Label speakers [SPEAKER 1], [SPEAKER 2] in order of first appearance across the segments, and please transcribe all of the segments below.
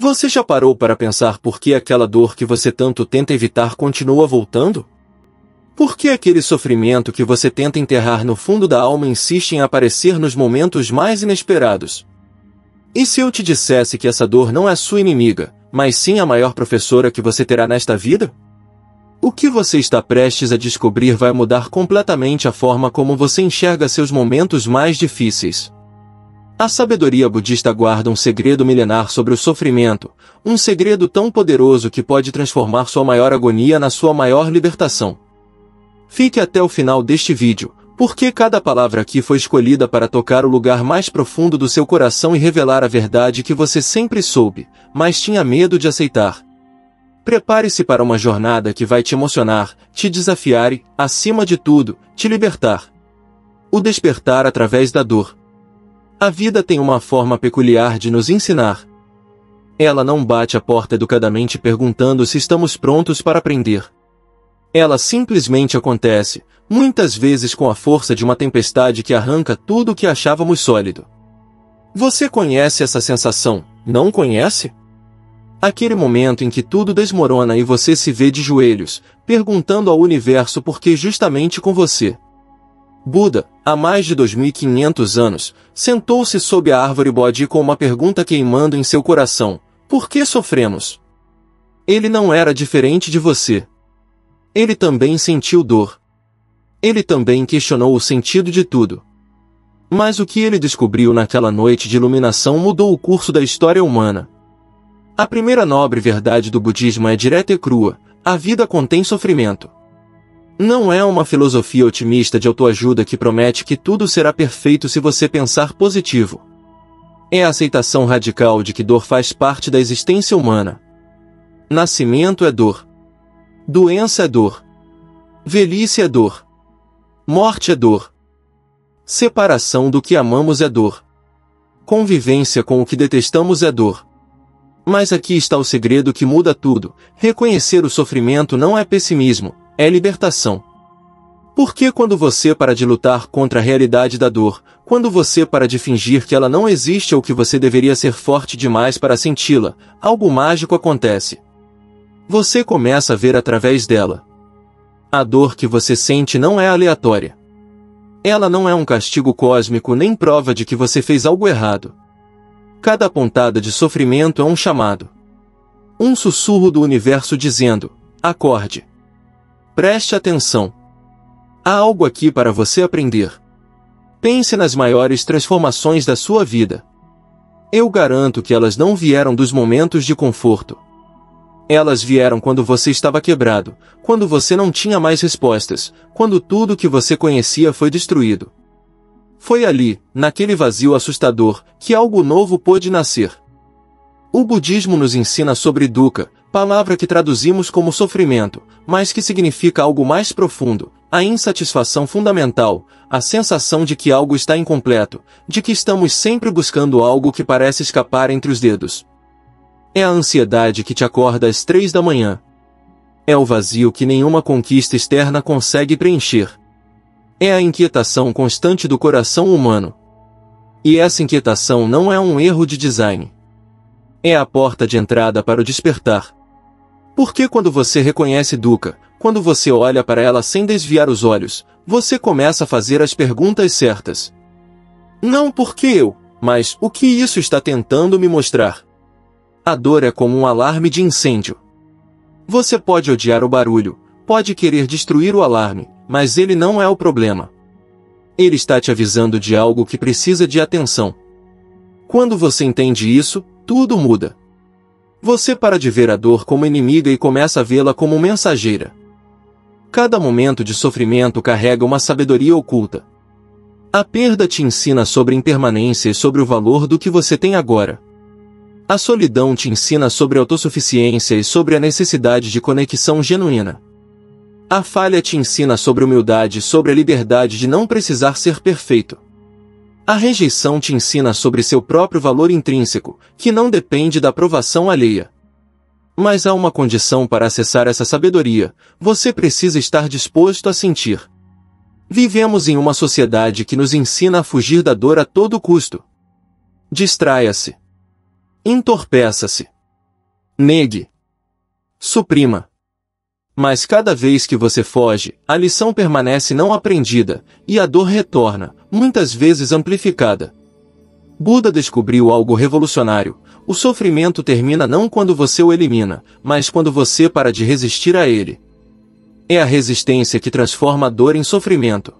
[SPEAKER 1] Você já parou para pensar por que aquela dor que você tanto tenta evitar continua voltando? Por que aquele sofrimento que você tenta enterrar no fundo da alma insiste em aparecer nos momentos mais inesperados? E se eu te dissesse que essa dor não é sua inimiga, mas sim a maior professora que você terá nesta vida? O que você está prestes a descobrir vai mudar completamente a forma como você enxerga seus momentos mais difíceis. A sabedoria budista guarda um segredo milenar sobre o sofrimento, um segredo tão poderoso que pode transformar sua maior agonia na sua maior libertação. Fique até o final deste vídeo, porque cada palavra aqui foi escolhida para tocar o lugar mais profundo do seu coração e revelar a verdade que você sempre soube, mas tinha medo de aceitar. Prepare-se para uma jornada que vai te emocionar, te desafiar e, acima de tudo, te libertar. O despertar através da dor. A vida tem uma forma peculiar de nos ensinar. Ela não bate a porta educadamente perguntando se estamos prontos para aprender. Ela simplesmente acontece, muitas vezes com a força de uma tempestade que arranca tudo o que achávamos sólido. Você conhece essa sensação, não conhece? Aquele momento em que tudo desmorona e você se vê de joelhos, perguntando ao universo por que justamente com você. Buda, há mais de 2500 anos, sentou-se sob a árvore Bodhi com uma pergunta queimando em seu coração: por que sofremos? Ele não era diferente de você. Ele também sentiu dor. Ele também questionou o sentido de tudo. Mas o que ele descobriu naquela noite de iluminação mudou o curso da história humana. A primeira nobre verdade do budismo é direta e crua: a vida contém sofrimento. Não é uma filosofia otimista de autoajuda que promete que tudo será perfeito se você pensar positivo. É a aceitação radical de que dor faz parte da existência humana. Nascimento é dor. Doença é dor. Velhice é dor. Morte é dor. Separação do que amamos é dor. Convivência com o que detestamos é dor. Mas aqui está o segredo que muda tudo: reconhecer o sofrimento não é pessimismo, é libertação. Porque quando você para de lutar contra a realidade da dor, quando você para de fingir que ela não existe ou que você deveria ser forte demais para senti-la, algo mágico acontece. Você começa a ver através dela. A dor que você sente não é aleatória. Ela não é um castigo cósmico nem prova de que você fez algo errado. Cada pontada de sofrimento é um chamado. Um sussurro do universo dizendo: acorde. Preste atenção. Há algo aqui para você aprender. Pense nas maiores transformações da sua vida. Eu garanto que elas não vieram dos momentos de conforto. Elas vieram quando você estava quebrado, quando você não tinha mais respostas, quando tudo que você conhecia foi destruído. Foi ali, naquele vazio assustador, que algo novo pôde nascer. O budismo nos ensina sobre dukkha, palavra que traduzimos como sofrimento, mas que significa algo mais profundo: a insatisfação fundamental, a sensação de que algo está incompleto, de que estamos sempre buscando algo que parece escapar entre os dedos. É a ansiedade que te acorda às 3 da manhã. É o vazio que nenhuma conquista externa consegue preencher. É a inquietação constante do coração humano. E essa inquietação não é um erro de design. É a porta de entrada para o despertar. Porque quando você reconhece dukkha, quando você olha para ela sem desviar os olhos, você começa a fazer as perguntas certas. Não porque eu, mas o que isso está tentando me mostrar? A dor é como um alarme de incêndio. Você pode odiar o barulho, pode querer destruir o alarme, mas ele não é o problema. Ele está te avisando de algo que precisa de atenção. Quando você entende isso, tudo muda. Você para de ver a dor como inimiga e começa a vê-la como mensageira. Cada momento de sofrimento carrega uma sabedoria oculta. A perda te ensina sobre impermanência e sobre o valor do que você tem agora. A solidão te ensina sobre autossuficiência e sobre a necessidade de conexão genuína. A falha te ensina sobre humildade e sobre a liberdade de não precisar ser perfeito. A rejeição te ensina sobre seu próprio valor intrínseco, que não depende da aprovação alheia. Mas há uma condição para acessar essa sabedoria: você precisa estar disposto a sentir. Vivemos em uma sociedade que nos ensina a fugir da dor a todo custo. Distraia-se. Entorpeça-se. Negue. Suprima. Mas cada vez que você foge, a lição permanece não aprendida, e a dor retorna, muitas vezes amplificada. Buda descobriu algo revolucionário. O sofrimento termina não quando você o elimina, mas quando você para de resistir a ele. É a resistência que transforma a dor em sofrimento.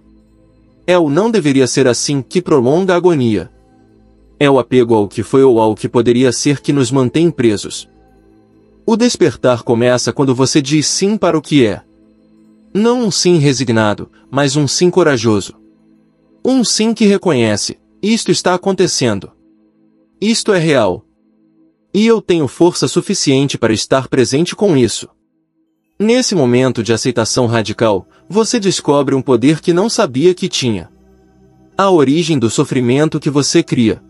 [SPEAKER 1] É o não deveria ser assim que prolonga a agonia. É o apego ao que foi ou ao que poderia ser que nos mantém presos. O despertar começa quando você diz sim para o que é. Não um sim resignado, mas um sim corajoso. Um sim que reconhece: isto está acontecendo. Isto é real. E eu tenho força suficiente para estar presente com isso. Nesse momento de aceitação radical, você descobre um poder que não sabia que tinha. A origem do sofrimento que você cria.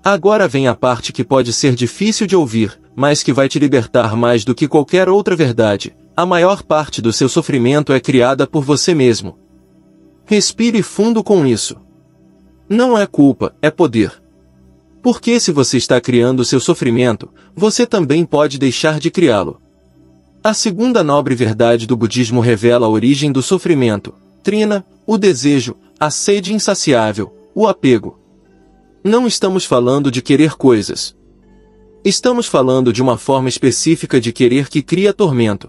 [SPEAKER 1] Agora vem a parte que pode ser difícil de ouvir, mas que vai te libertar mais do que qualquer outra verdade. A maior parte do seu sofrimento é criada por você mesmo. Respire fundo com isso. Não é culpa, é poder. Porque se você está criando seu sofrimento, você também pode deixar de criá-lo. A segunda nobre verdade do budismo revela a origem do sofrimento: trina, o desejo, a sede insaciável, o apego. Não estamos falando de querer coisas. Estamos falando de uma forma específica de querer que cria tormento.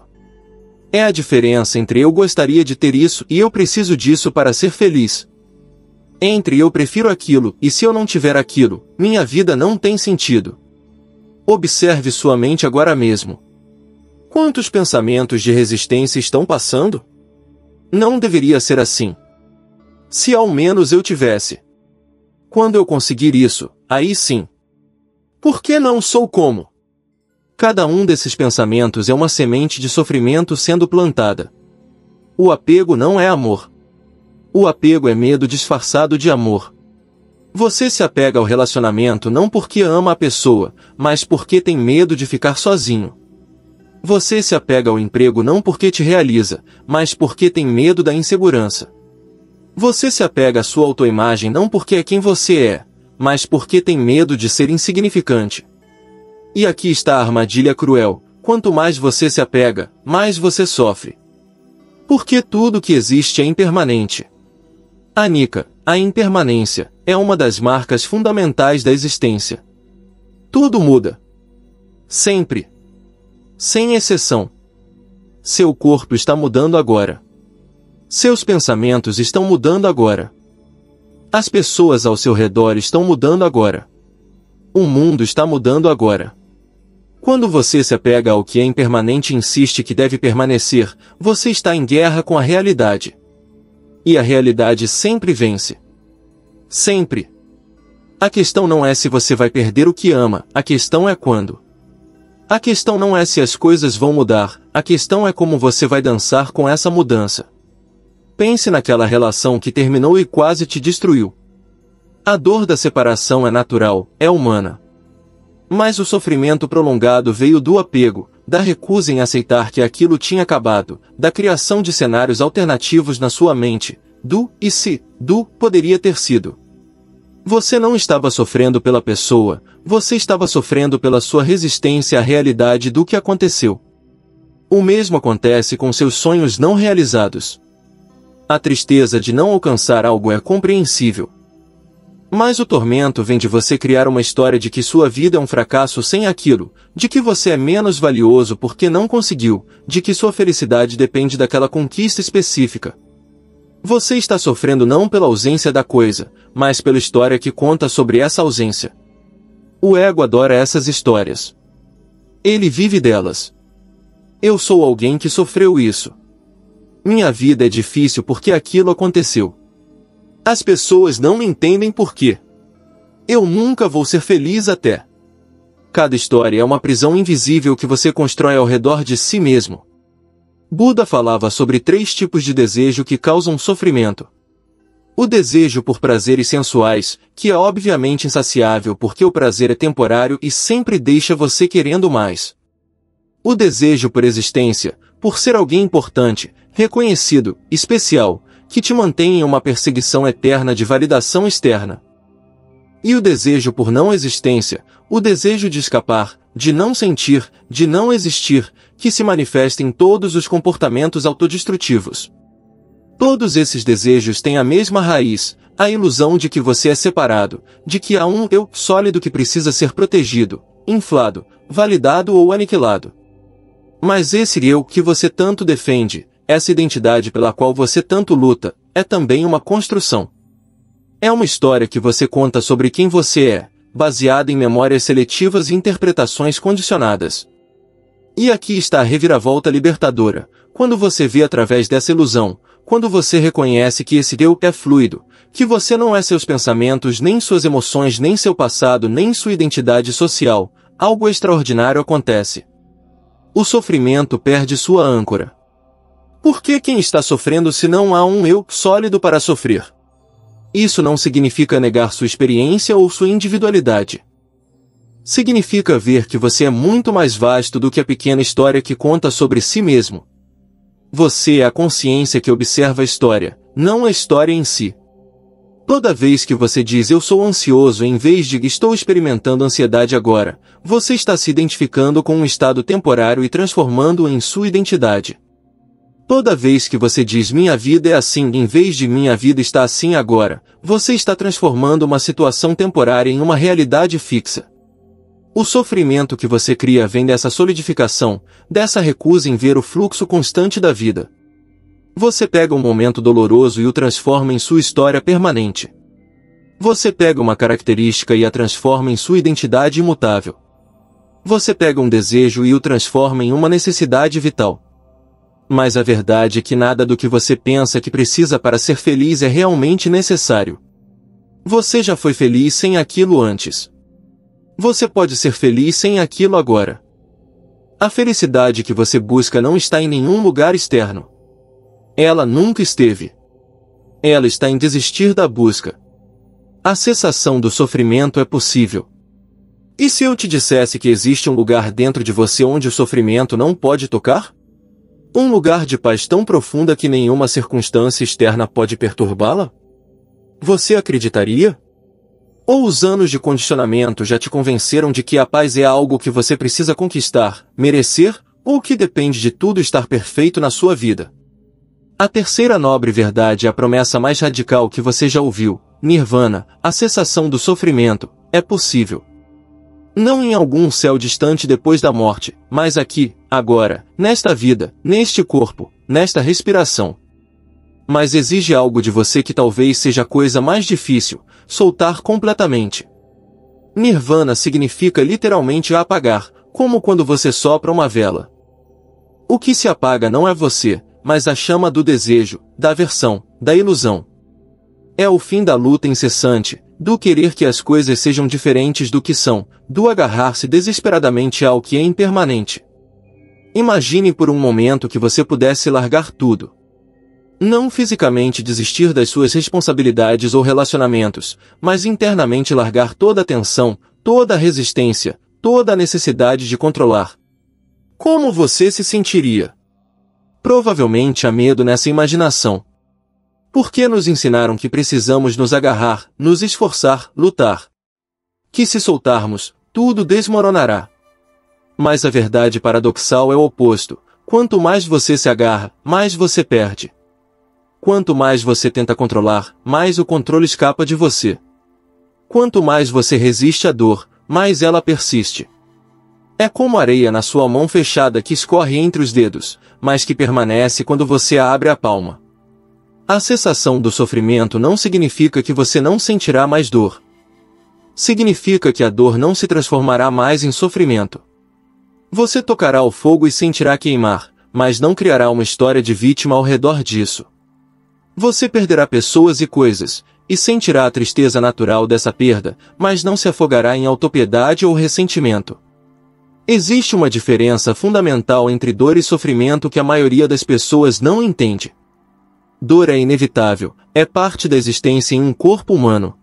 [SPEAKER 1] É a diferença entre eu gostaria de ter isso e eu preciso disso para ser feliz. Entre eu prefiro aquilo e se eu não tiver aquilo, minha vida não tem sentido. Observe sua mente agora mesmo. Quantos pensamentos de resistência estão passando? Não deveria ser assim. Se ao menos eu tivesse. Quando eu conseguir isso, aí sim. Por que não sou como? Cada um desses pensamentos é uma semente de sofrimento sendo plantada. O apego não é amor. O apego é medo disfarçado de amor. Você se apega ao relacionamento não porque ama a pessoa, mas porque tem medo de ficar sozinho. Você se apega ao emprego não porque te realiza, mas porque tem medo da insegurança. Você se apega à sua autoimagem não porque é quem você é, mas porque tem medo de ser insignificante. E aqui está a armadilha cruel: quanto mais você se apega, mais você sofre. Porque tudo que existe é impermanente. Anicca, a impermanência, é uma das marcas fundamentais da existência. Tudo muda. Sempre. Sem exceção. Seu corpo está mudando agora. Seus pensamentos estão mudando agora. As pessoas ao seu redor estão mudando agora. O mundo está mudando agora. Quando você se apega ao que é impermanente e insiste que deve permanecer, você está em guerra com a realidade. E a realidade sempre vence. Sempre. A questão não é se você vai perder o que ama, a questão é quando. A questão não é se as coisas vão mudar, a questão é como você vai dançar com essa mudança. Pense naquela relação que terminou e quase te destruiu. A dor da separação é natural, é humana. Mas o sofrimento prolongado veio do apego, da recusa em aceitar que aquilo tinha acabado, da criação de cenários alternativos na sua mente, do e se, do poderia ter sido. Você não estava sofrendo pela pessoa, você estava sofrendo pela sua resistência à realidade do que aconteceu. O mesmo acontece com seus sonhos não realizados. A tristeza de não alcançar algo é compreensível. Mas o tormento vem de você criar uma história de que sua vida é um fracasso sem aquilo, de que você é menos valioso porque não conseguiu, de que sua felicidade depende daquela conquista específica. Você está sofrendo não pela ausência da coisa, mas pela história que conta sobre essa ausência. O ego adora essas histórias. Ele vive delas. Eu sou alguém que sofreu isso. Minha vida é difícil porque aquilo aconteceu. As pessoas não me entendem por quê. Eu nunca vou ser feliz até. Cada história é uma prisão invisível que você constrói ao redor de si mesmo. Buda falava sobre 3 tipos de desejo que causam sofrimento. O desejo por prazeres sensuais, que é obviamente insaciável porque o prazer é temporário e sempre deixa você querendo mais. O desejo por existência, por ser alguém importante, reconhecido, especial, que te mantém em uma perseguição eterna de validação externa. E o desejo por não existência, o desejo de escapar, de não sentir, de não existir, que se manifesta em todos os comportamentos autodestrutivos. Todos esses desejos têm a mesma raiz, a ilusão de que você é separado, de que há um eu sólido que precisa ser protegido, inflado, validado ou aniquilado. Mas esse eu que você tanto defende, essa identidade pela qual você tanto luta, é também uma construção. É uma história que você conta sobre quem você é, baseada em memórias seletivas e interpretações condicionadas. E aqui está a reviravolta libertadora, quando você vê através dessa ilusão, quando você reconhece que esse eu é fluido, que você não é seus pensamentos, nem suas emoções, nem seu passado, nem sua identidade social, algo extraordinário acontece. O sofrimento perde sua âncora. Por que quem está sofrendo se não há um eu sólido para sofrer? Isso não significa negar sua experiência ou sua individualidade. Significa ver que você é muito mais vasto do que a pequena história que conta sobre si mesmo. Você é a consciência que observa a história, não a história em si. Toda vez que você diz eu sou ansioso em vez de estou experimentando ansiedade agora, você está se identificando com um estado temporário e transformando-o em sua identidade. Toda vez que você diz minha vida é assim em vez de minha vida está assim agora, você está transformando uma situação temporária em uma realidade fixa. O sofrimento que você cria vem dessa solidificação, dessa recusa em ver o fluxo constante da vida. Você pega um momento doloroso e o transforma em sua história permanente. Você pega uma característica e a transforma em sua identidade imutável. Você pega um desejo e o transforma em uma necessidade vital. Mas a verdade é que nada do que você pensa que precisa para ser feliz é realmente necessário. Você já foi feliz sem aquilo antes. Você pode ser feliz sem aquilo agora. A felicidade que você busca não está em nenhum lugar externo. Ela nunca esteve. Ela está em desistir da busca. A cessação do sofrimento é possível. E se eu te dissesse que existe um lugar dentro de você onde o sofrimento não pode tocar? Um lugar de paz tão profunda que nenhuma circunstância externa pode perturbá-la? Você acreditaria? Ou os anos de condicionamento já te convenceram de que a paz é algo que você precisa conquistar, merecer, ou que depende de tudo estar perfeito na sua vida? A terceira nobre verdade é a promessa mais radical que você já ouviu, Nirvana, a cessação do sofrimento, é possível. Não em algum céu distante depois da morte, mas aqui, agora, nesta vida, neste corpo, nesta respiração. Mas exige algo de você que talvez seja a coisa mais difícil, soltar completamente. Nirvana significa literalmente apagar, como quando você sopra uma vela. O que se apaga não é você, mas a chama do desejo, da aversão, da ilusão. É o fim da luta incessante, do querer que as coisas sejam diferentes do que são, do agarrar-se desesperadamente ao que é impermanente. Imagine por um momento que você pudesse largar tudo. Não fisicamente desistir das suas responsabilidades ou relacionamentos, mas internamente largar toda a tensão, toda a resistência, toda a necessidade de controlar. Como você se sentiria? Provavelmente há medo nessa imaginação. Por que nos ensinaram que precisamos nos agarrar, nos esforçar, lutar? Que se soltarmos, tudo desmoronará. Mas a verdade paradoxal é o oposto. Quanto mais você se agarra, mais você perde. Quanto mais você tenta controlar, mais o controle escapa de você. Quanto mais você resiste à dor, mais ela persiste. É como areia na sua mão fechada que escorre entre os dedos, mas que permanece quando você abre a palma. A cessação do sofrimento não significa que você não sentirá mais dor. Significa que a dor não se transformará mais em sofrimento. Você tocará o fogo e sentirá queimar, mas não criará uma história de vítima ao redor disso. Você perderá pessoas e coisas, e sentirá a tristeza natural dessa perda, mas não se afogará em autopiedade ou ressentimento. Existe uma diferença fundamental entre dor e sofrimento que a maioria das pessoas não entende. Dor é inevitável, é parte da existência em um corpo humano.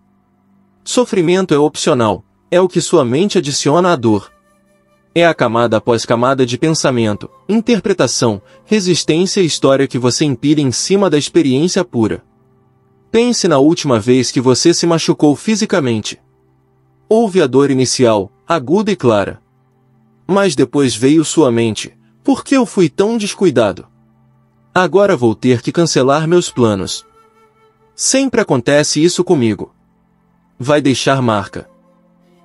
[SPEAKER 1] Sofrimento é opcional, é o que sua mente adiciona à dor. É a camada após camada de pensamento, interpretação, resistência e história que você empilha em cima da experiência pura. Pense na última vez que você se machucou fisicamente. Houve a dor inicial, aguda e clara. Mas depois veio sua mente: por que eu fui tão descuidado? Agora vou ter que cancelar meus planos. Sempre acontece isso comigo. Vai deixar marca.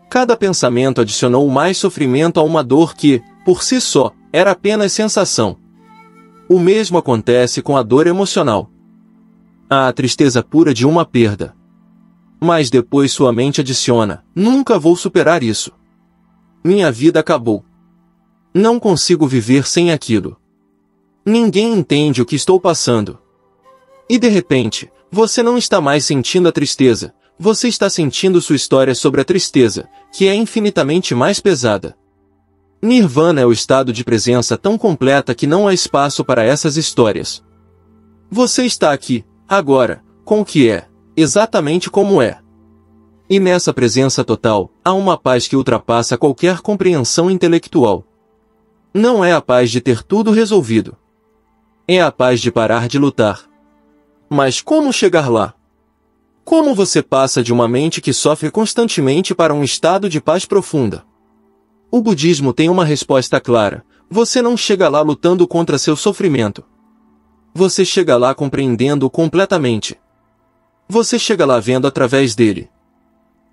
[SPEAKER 1] Cada pensamento adicionou mais sofrimento a uma dor que, por si só, era apenas sensação. O mesmo acontece com a dor emocional. Há a tristeza pura de uma perda. Mas depois sua mente adiciona: nunca vou superar isso. Minha vida acabou. Não consigo viver sem aquilo. Ninguém entende o que estou passando. E de repente, você não está mais sentindo a tristeza, você está sentindo sua história sobre a tristeza, que é infinitamente mais pesada. Nirvana é o estado de presença tão completa que não há espaço para essas histórias. Você está aqui, agora, com o que é, exatamente como é. E nessa presença total, há uma paz que ultrapassa qualquer compreensão intelectual. Não é a paz de ter tudo resolvido. É a paz de parar de lutar. Mas como chegar lá? Como você passa de uma mente que sofre constantemente para um estado de paz profunda? O budismo tem uma resposta clara: você não chega lá lutando contra seu sofrimento. Você chega lá compreendendo-o completamente. Você chega lá vendo através dele.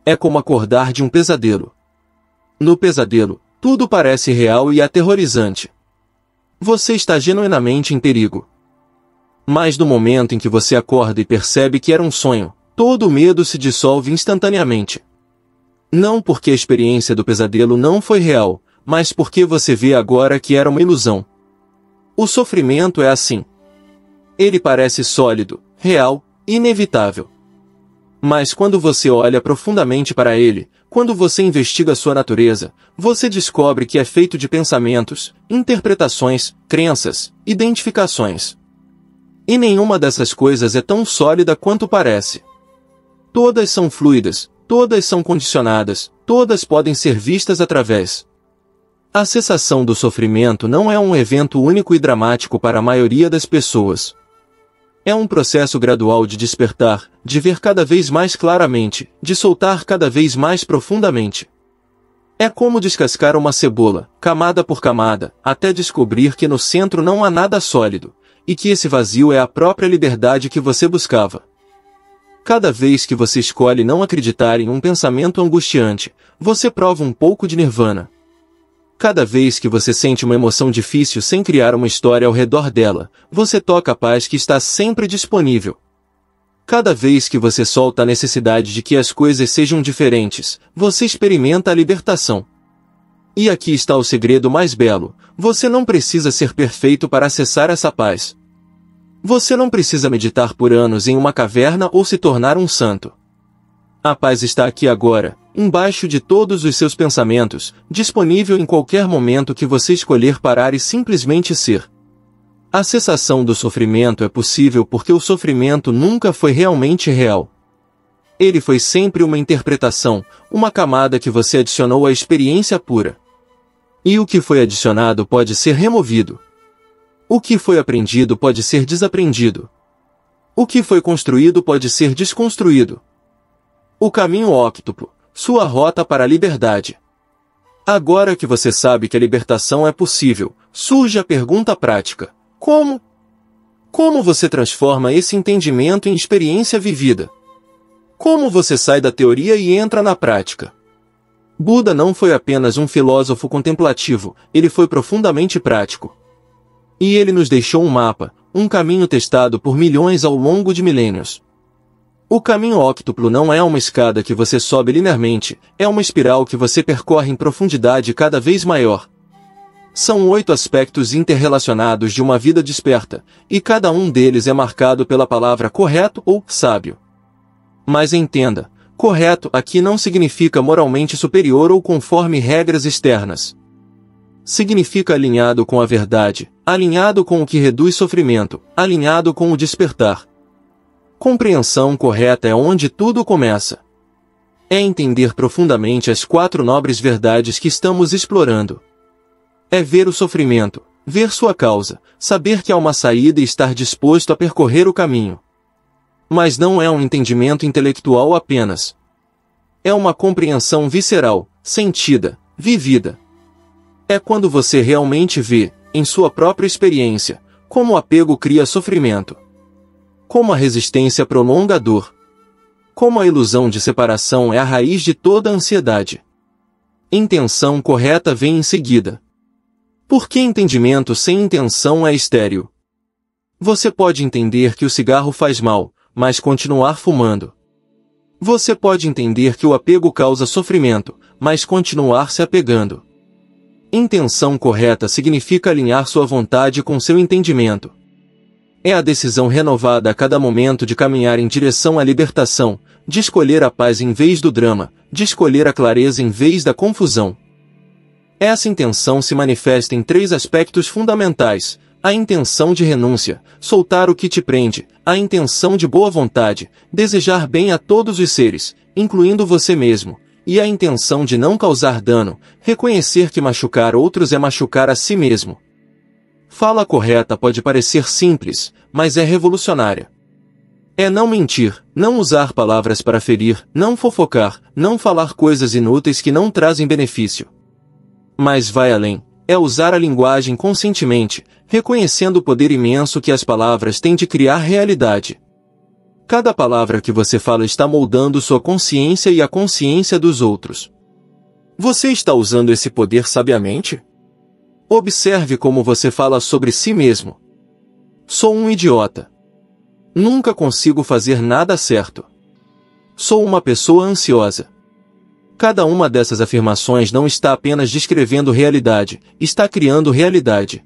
[SPEAKER 1] É como acordar de um pesadelo. No pesadelo, tudo parece real e aterrorizante. Você está genuinamente em perigo. Mas no momento em que você acorda e percebe que era um sonho, todo o medo se dissolve instantaneamente. Não porque a experiência do pesadelo não foi real, mas porque você vê agora que era uma ilusão. O sofrimento é assim. Ele parece sólido, real, inevitável. Mas quando você olha profundamente para ele, quando você investiga sua natureza, você descobre que é feito de pensamentos, interpretações, crenças, identificações. E nenhuma dessas coisas é tão sólida quanto parece. Todas são fluidas, todas são condicionadas, todas podem ser vistas através. A cessação do sofrimento não é um evento único e dramático para a maioria das pessoas. É um processo gradual de despertar, de ver cada vez mais claramente, de soltar cada vez mais profundamente. É como descascar uma cebola, camada por camada, até descobrir que no centro não há nada sólido, e que esse vazio é a própria liberdade que você buscava. Cada vez que você escolhe não acreditar em um pensamento angustiante, você prova um pouco de nirvana. Cada vez que você sente uma emoção difícil sem criar uma história ao redor dela, você toca a paz que está sempre disponível. Cada vez que você solta a necessidade de que as coisas sejam diferentes, você experimenta a libertação. E aqui está o segredo mais belo: você não precisa ser perfeito para acessar essa paz. Você não precisa meditar por anos em uma caverna ou se tornar um santo. A paz está aqui agora, embaixo de todos os seus pensamentos, disponível em qualquer momento que você escolher parar e simplesmente ser. A cessação do sofrimento é possível porque o sofrimento nunca foi realmente real. Ele foi sempre uma interpretação, uma camada que você adicionou à experiência pura. E o que foi adicionado pode ser removido. O que foi aprendido pode ser desaprendido. O que foi construído pode ser desconstruído. O caminho óctuplo, sua rota para a liberdade. Agora que você sabe que a libertação é possível, surge a pergunta prática: como? Como você transforma esse entendimento em experiência vivida? Como você sai da teoria e entra na prática? Buda não foi apenas um filósofo contemplativo, ele foi profundamente prático. E ele nos deixou um mapa, um caminho testado por milhões ao longo de milênios. O caminho óctuplo não é uma escada que você sobe linearmente, é uma espiral que você percorre em profundidade cada vez maior. São 8 aspectos interrelacionados de uma vida desperta, e cada um deles é marcado pela palavra correto ou sábio. Mas entenda, correto aqui não significa moralmente superior ou conforme regras externas. Significa alinhado com a verdade, alinhado com o que reduz sofrimento, alinhado com o despertar. Compreensão correta é onde tudo começa. É entender profundamente as 4 nobres verdades que estamos explorando. É ver o sofrimento, ver sua causa, saber que há uma saída e estar disposto a percorrer o caminho. Mas não é um entendimento intelectual apenas. É uma compreensão visceral, sentida, vivida. É quando você realmente vê, em sua própria experiência, como o apego cria sofrimento, como a resistência prolonga a dor, como a ilusão de separação é a raiz de toda a ansiedade. Intenção correta vem em seguida. Porque entendimento sem intenção é estéril. Você pode entender que o cigarro faz mal, mas continuar fumando. Você pode entender que o apego causa sofrimento, mas continuar se apegando. Intenção correta significa alinhar sua vontade com seu entendimento. É a decisão renovada a cada momento de caminhar em direção à libertação, de escolher a paz em vez do drama, de escolher a clareza em vez da confusão. Essa intenção se manifesta em 3 aspectos fundamentais: a intenção de renúncia, soltar o que te prende, a intenção de boa vontade, desejar bem a todos os seres, incluindo você mesmo, e a intenção de não causar dano, reconhecer que machucar outros é machucar a si mesmo. Fala correta pode parecer simples, mas é revolucionária. É não mentir, não usar palavras para ferir, não fofocar, não falar coisas inúteis que não trazem benefício. Mas vai além, é usar a linguagem conscientemente, reconhecendo o poder imenso que as palavras têm de criar realidade. Cada palavra que você fala está moldando sua consciência e a consciência dos outros. Você está usando esse poder sabiamente? Observe como você fala sobre si mesmo. Sou um idiota. Nunca consigo fazer nada certo. Sou uma pessoa ansiosa. Cada uma dessas afirmações não está apenas descrevendo realidade, está criando realidade.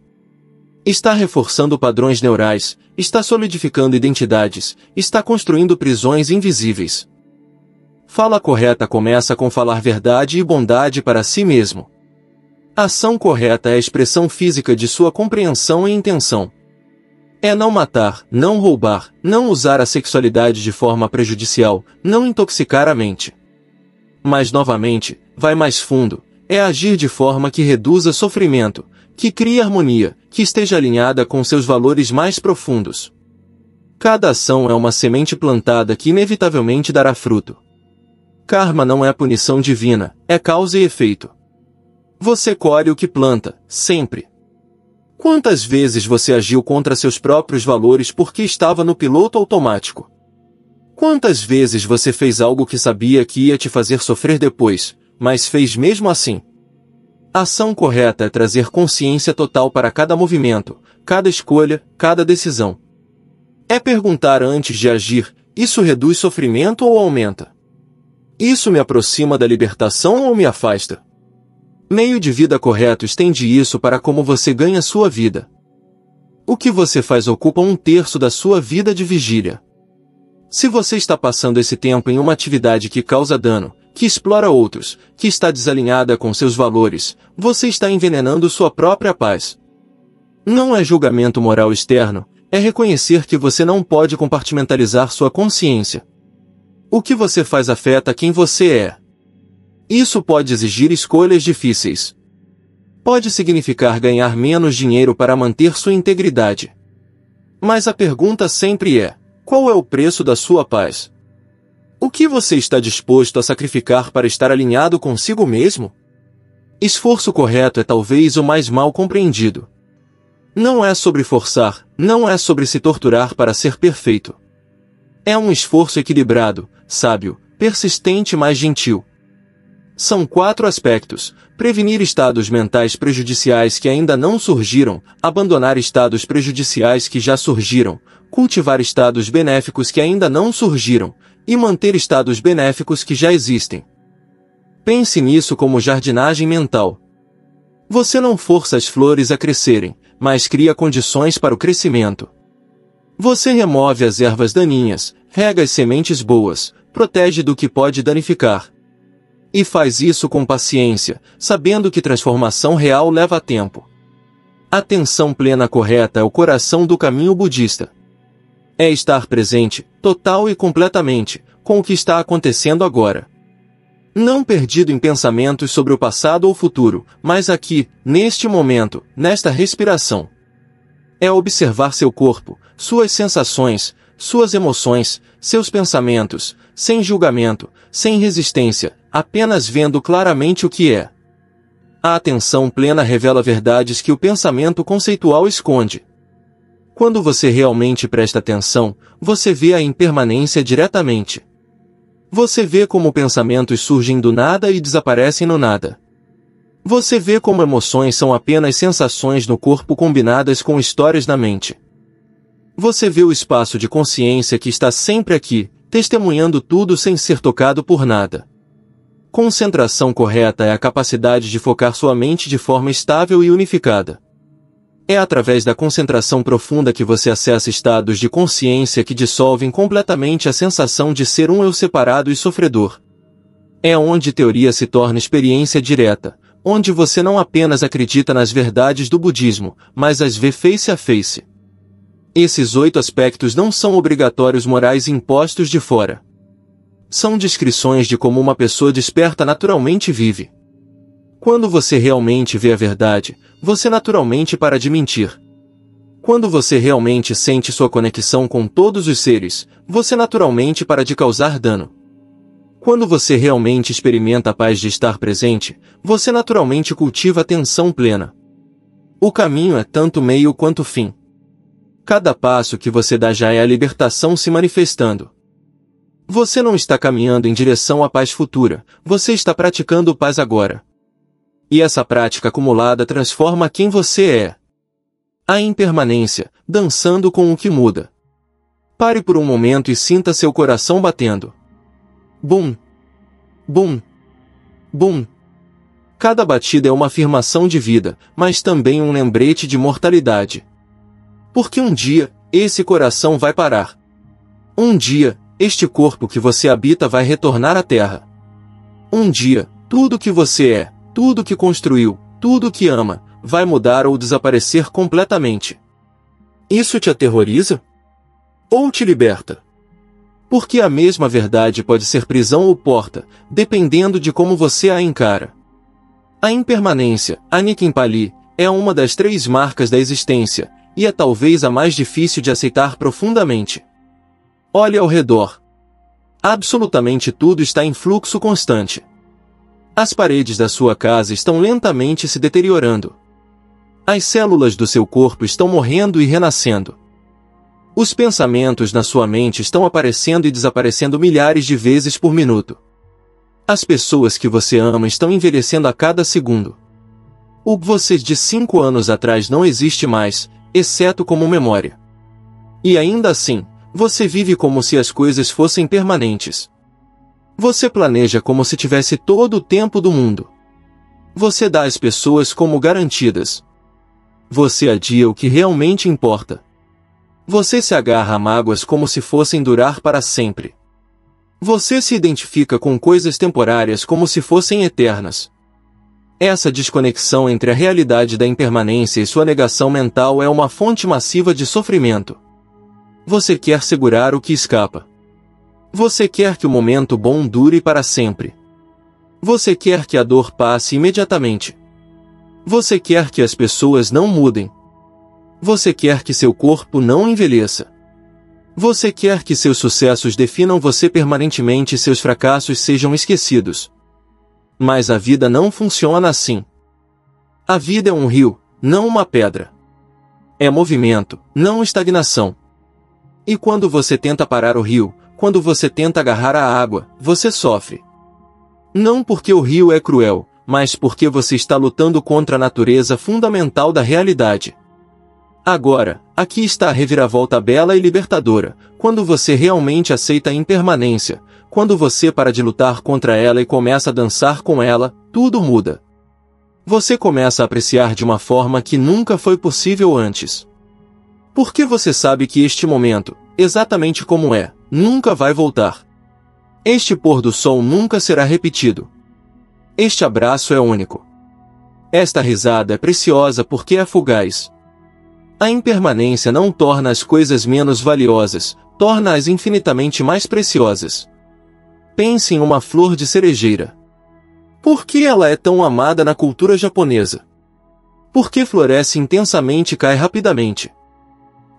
[SPEAKER 1] Está reforçando padrões neurais, está solidificando identidades, está construindo prisões invisíveis. Fala correta começa com falar verdade e bondade para si mesmo. A ação correta é a expressão física de sua compreensão e intenção. É não matar, não roubar, não usar a sexualidade de forma prejudicial, não intoxicar a mente. Mas novamente, vai mais fundo, é agir de forma que reduza sofrimento, que crie harmonia, que esteja alinhada com seus valores mais profundos. Cada ação é uma semente plantada que inevitavelmente dará fruto. Karma não é punição divina, é causa e efeito. Você colhe o que planta, sempre. Quantas vezes você agiu contra seus próprios valores porque estava no piloto automático? Quantas vezes você fez algo que sabia que ia te fazer sofrer depois, mas fez mesmo assim? A ação correta é trazer consciência total para cada movimento, cada escolha, cada decisão. É perguntar antes de agir: isso reduz sofrimento ou aumenta? Isso me aproxima da libertação ou me afasta? Meio de vida correto estende isso para como você ganha sua vida. O que você faz ocupa 1/3 da sua vida de vigília. Se você está passando esse tempo em uma atividade que causa dano, que explora outros, que está desalinhada com seus valores, você está envenenando sua própria paz. Não é julgamento moral externo, é reconhecer que você não pode compartimentalizar sua consciência. O que você faz afeta quem você é. Isso pode exigir escolhas difíceis. Pode significar ganhar menos dinheiro para manter sua integridade. Mas a pergunta sempre é: qual é o preço da sua paz? O que você está disposto a sacrificar para estar alinhado consigo mesmo? Esforço correto é talvez o mais mal compreendido. Não é sobre forçar, não é sobre se torturar para ser perfeito. É um esforço equilibrado, sábio, persistente mas gentil. São 4 aspectos: prevenir estados mentais prejudiciais que ainda não surgiram, abandonar estados prejudiciais que já surgiram, cultivar estados benéficos que ainda não surgiram, e manter estados benéficos que já existem. Pense nisso como jardinagem mental. Você não força as flores a crescerem, mas cria condições para o crescimento. Você remove as ervas daninhas, rega as sementes boas, protege do que pode danificar. E faz isso com paciência, sabendo que transformação real leva tempo. A atenção plena correta é o coração do caminho budista. É estar presente, total e completamente, com o que está acontecendo agora. Não perdido em pensamentos sobre o passado ou futuro, mas aqui, neste momento, nesta respiração. É observar seu corpo, suas sensações, suas emoções, seus pensamentos, sem julgamento, sem resistência, apenas vendo claramente o que é. A atenção plena revela verdades que o pensamento conceitual esconde. Quando você realmente presta atenção, você vê a impermanência diretamente. Você vê como pensamentos surgem do nada e desaparecem no nada. Você vê como emoções são apenas sensações no corpo combinadas com histórias na mente. Você vê o espaço de consciência que está sempre aqui, testemunhando tudo sem ser tocado por nada. Concentração correta é a capacidade de focar sua mente de forma estável e unificada. É através da concentração profunda que você acessa estados de consciência que dissolvem completamente a sensação de ser um eu separado e sofredor. É onde teoria se torna experiência direta, onde você não apenas acredita nas verdades do budismo, mas as vê face a face. Esses 8 aspectos não são obrigatórios morais impostos de fora. São descrições de como uma pessoa desperta naturalmente vive. Quando você realmente vê a verdade, você naturalmente para de mentir. Quando você realmente sente sua conexão com todos os seres, você naturalmente para de causar dano. Quando você realmente experimenta a paz de estar presente, você naturalmente cultiva atenção plena. O caminho é tanto meio quanto fim. Cada passo que você dá já é a libertação se manifestando. Você não está caminhando em direção à paz futura, você está praticando paz agora. E essa prática acumulada transforma quem você é. A impermanência, dançando com o que muda. Pare por um momento e sinta seu coração batendo. Bum! Bum! Bum! Cada batida é uma afirmação de vida, mas também um lembrete de mortalidade. Porque um dia, esse coração vai parar. Um dia, este corpo que você habita vai retornar à Terra. Um dia, tudo que você é, tudo que construiu, tudo que ama, vai mudar ou desaparecer completamente. Isso te aterroriza? Ou te liberta? Porque a mesma verdade pode ser prisão ou porta, dependendo de como você a encara. A impermanência, a Nikimpali, é uma das 3 marcas da existência, e é talvez a mais difícil de aceitar profundamente. Olhe ao redor. Absolutamente tudo está em fluxo constante. As paredes da sua casa estão lentamente se deteriorando. As células do seu corpo estão morrendo e renascendo. Os pensamentos na sua mente estão aparecendo e desaparecendo milhares de vezes por minuto. As pessoas que você ama estão envelhecendo a cada segundo. O você de 5 anos atrás não existe mais, exceto como memória. E ainda assim, você vive como se as coisas fossem permanentes. Você planeja como se tivesse todo o tempo do mundo. Você dá às pessoas como garantidas. Você adia o que realmente importa. Você se agarra a mágoas como se fossem durar para sempre. Você se identifica com coisas temporárias como se fossem eternas. Essa desconexão entre a realidade da impermanência e sua negação mental é uma fonte massiva de sofrimento. Você quer segurar o que escapa. Você quer que o momento bom dure para sempre. Você quer que a dor passe imediatamente. Você quer que as pessoas não mudem. Você quer que seu corpo não envelheça. Você quer que seus sucessos definam você permanentemente e seus fracassos sejam esquecidos. Mas a vida não funciona assim. A vida é um rio, não uma pedra. É movimento, não estagnação. E quando você tenta parar o rio, quando você tenta agarrar a água, você sofre. Não porque o rio é cruel, mas porque você está lutando contra a natureza fundamental da realidade. Agora, aqui está a reviravolta bela e libertadora, quando você realmente aceita a impermanência, quando você para de lutar contra ela e começa a dançar com ela, tudo muda. Você começa a apreciar de uma forma que nunca foi possível antes. Porque você sabe que este momento, exatamente como é, nunca vai voltar. Este pôr do sol nunca será repetido. Este abraço é único. Esta risada é preciosa porque é fugaz. A impermanência não torna as coisas menos valiosas, torna-as infinitamente mais preciosas. Pense em uma flor de cerejeira. Por que ela é tão amada na cultura japonesa? Porque floresce intensamente e cai rapidamente.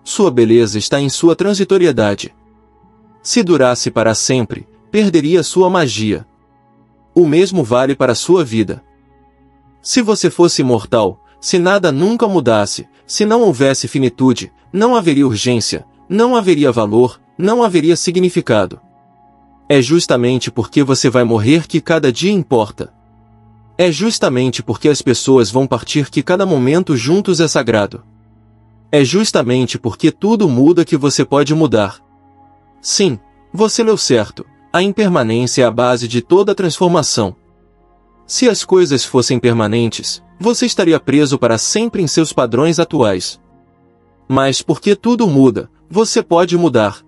[SPEAKER 1] Sua beleza está em sua transitoriedade. Se durasse para sempre, perderia sua magia. O mesmo vale para sua vida. Se você fosse imortal, se nada nunca mudasse, se não houvesse finitude, não haveria urgência, não haveria valor, não haveria significado. É justamente porque você vai morrer que cada dia importa. É justamente porque as pessoas vão partir que cada momento juntos é sagrado. É justamente porque tudo muda que você pode mudar. Sim, você leu certo. A impermanência é a base de toda transformação. Se as coisas fossem permanentes, você estaria preso para sempre em seus padrões atuais. Mas porque tudo muda, você pode mudar.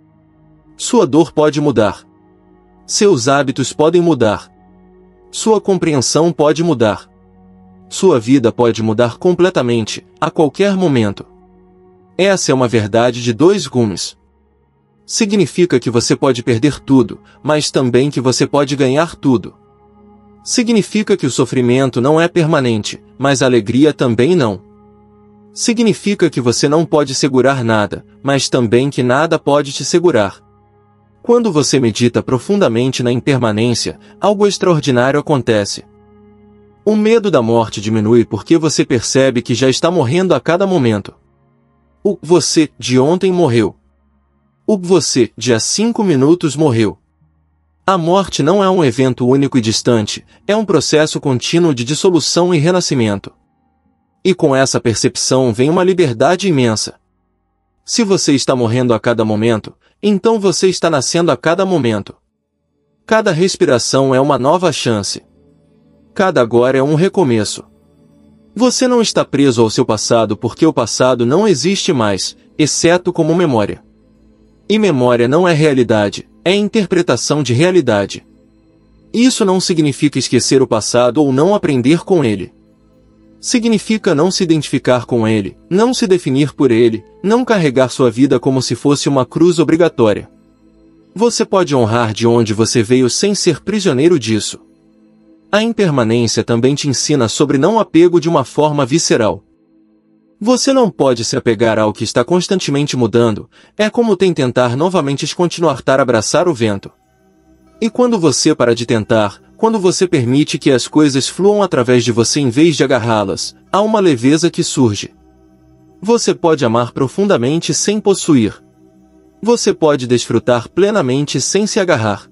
[SPEAKER 1] Sua dor pode mudar. Seus hábitos podem mudar. Sua compreensão pode mudar. Sua vida pode mudar completamente, a qualquer momento. Essa é uma verdade de dois gumes. Significa que você pode perder tudo, mas também que você pode ganhar tudo. Significa que o sofrimento não é permanente, mas a alegria também não. Significa que você não pode segurar nada, mas também que nada pode te segurar. Quando você medita profundamente na impermanência, algo extraordinário acontece. O medo da morte diminui porque você percebe que já está morrendo a cada momento. O você de ontem morreu. O você de há 5 minutos morreu. A morte não é um evento único e distante, é um processo contínuo de dissolução e renascimento. E com essa percepção vem uma liberdade imensa. Se você está morrendo a cada momento, então você está nascendo a cada momento. Cada respiração é uma nova chance. Cada agora é um recomeço. Você não está preso ao seu passado porque o passado não existe mais, exceto como memória. E memória não é realidade, é interpretação de realidade. Isso não significa esquecer o passado ou não aprender com ele. Significa não se identificar com ele, não se definir por ele, não carregar sua vida como se fosse uma cruz obrigatória. Você pode honrar de onde você veio sem ser prisioneiro disso. A impermanência também te ensina sobre não apego de uma forma visceral. Você não pode se apegar ao que está constantemente mudando, é como tentar novamente continuar a abraçar o vento. E quando você para de tentar, quando você permite que as coisas fluam através de você em vez de agarrá-las, há uma leveza que surge. Você pode amar profundamente sem possuir. Você pode desfrutar plenamente sem se agarrar.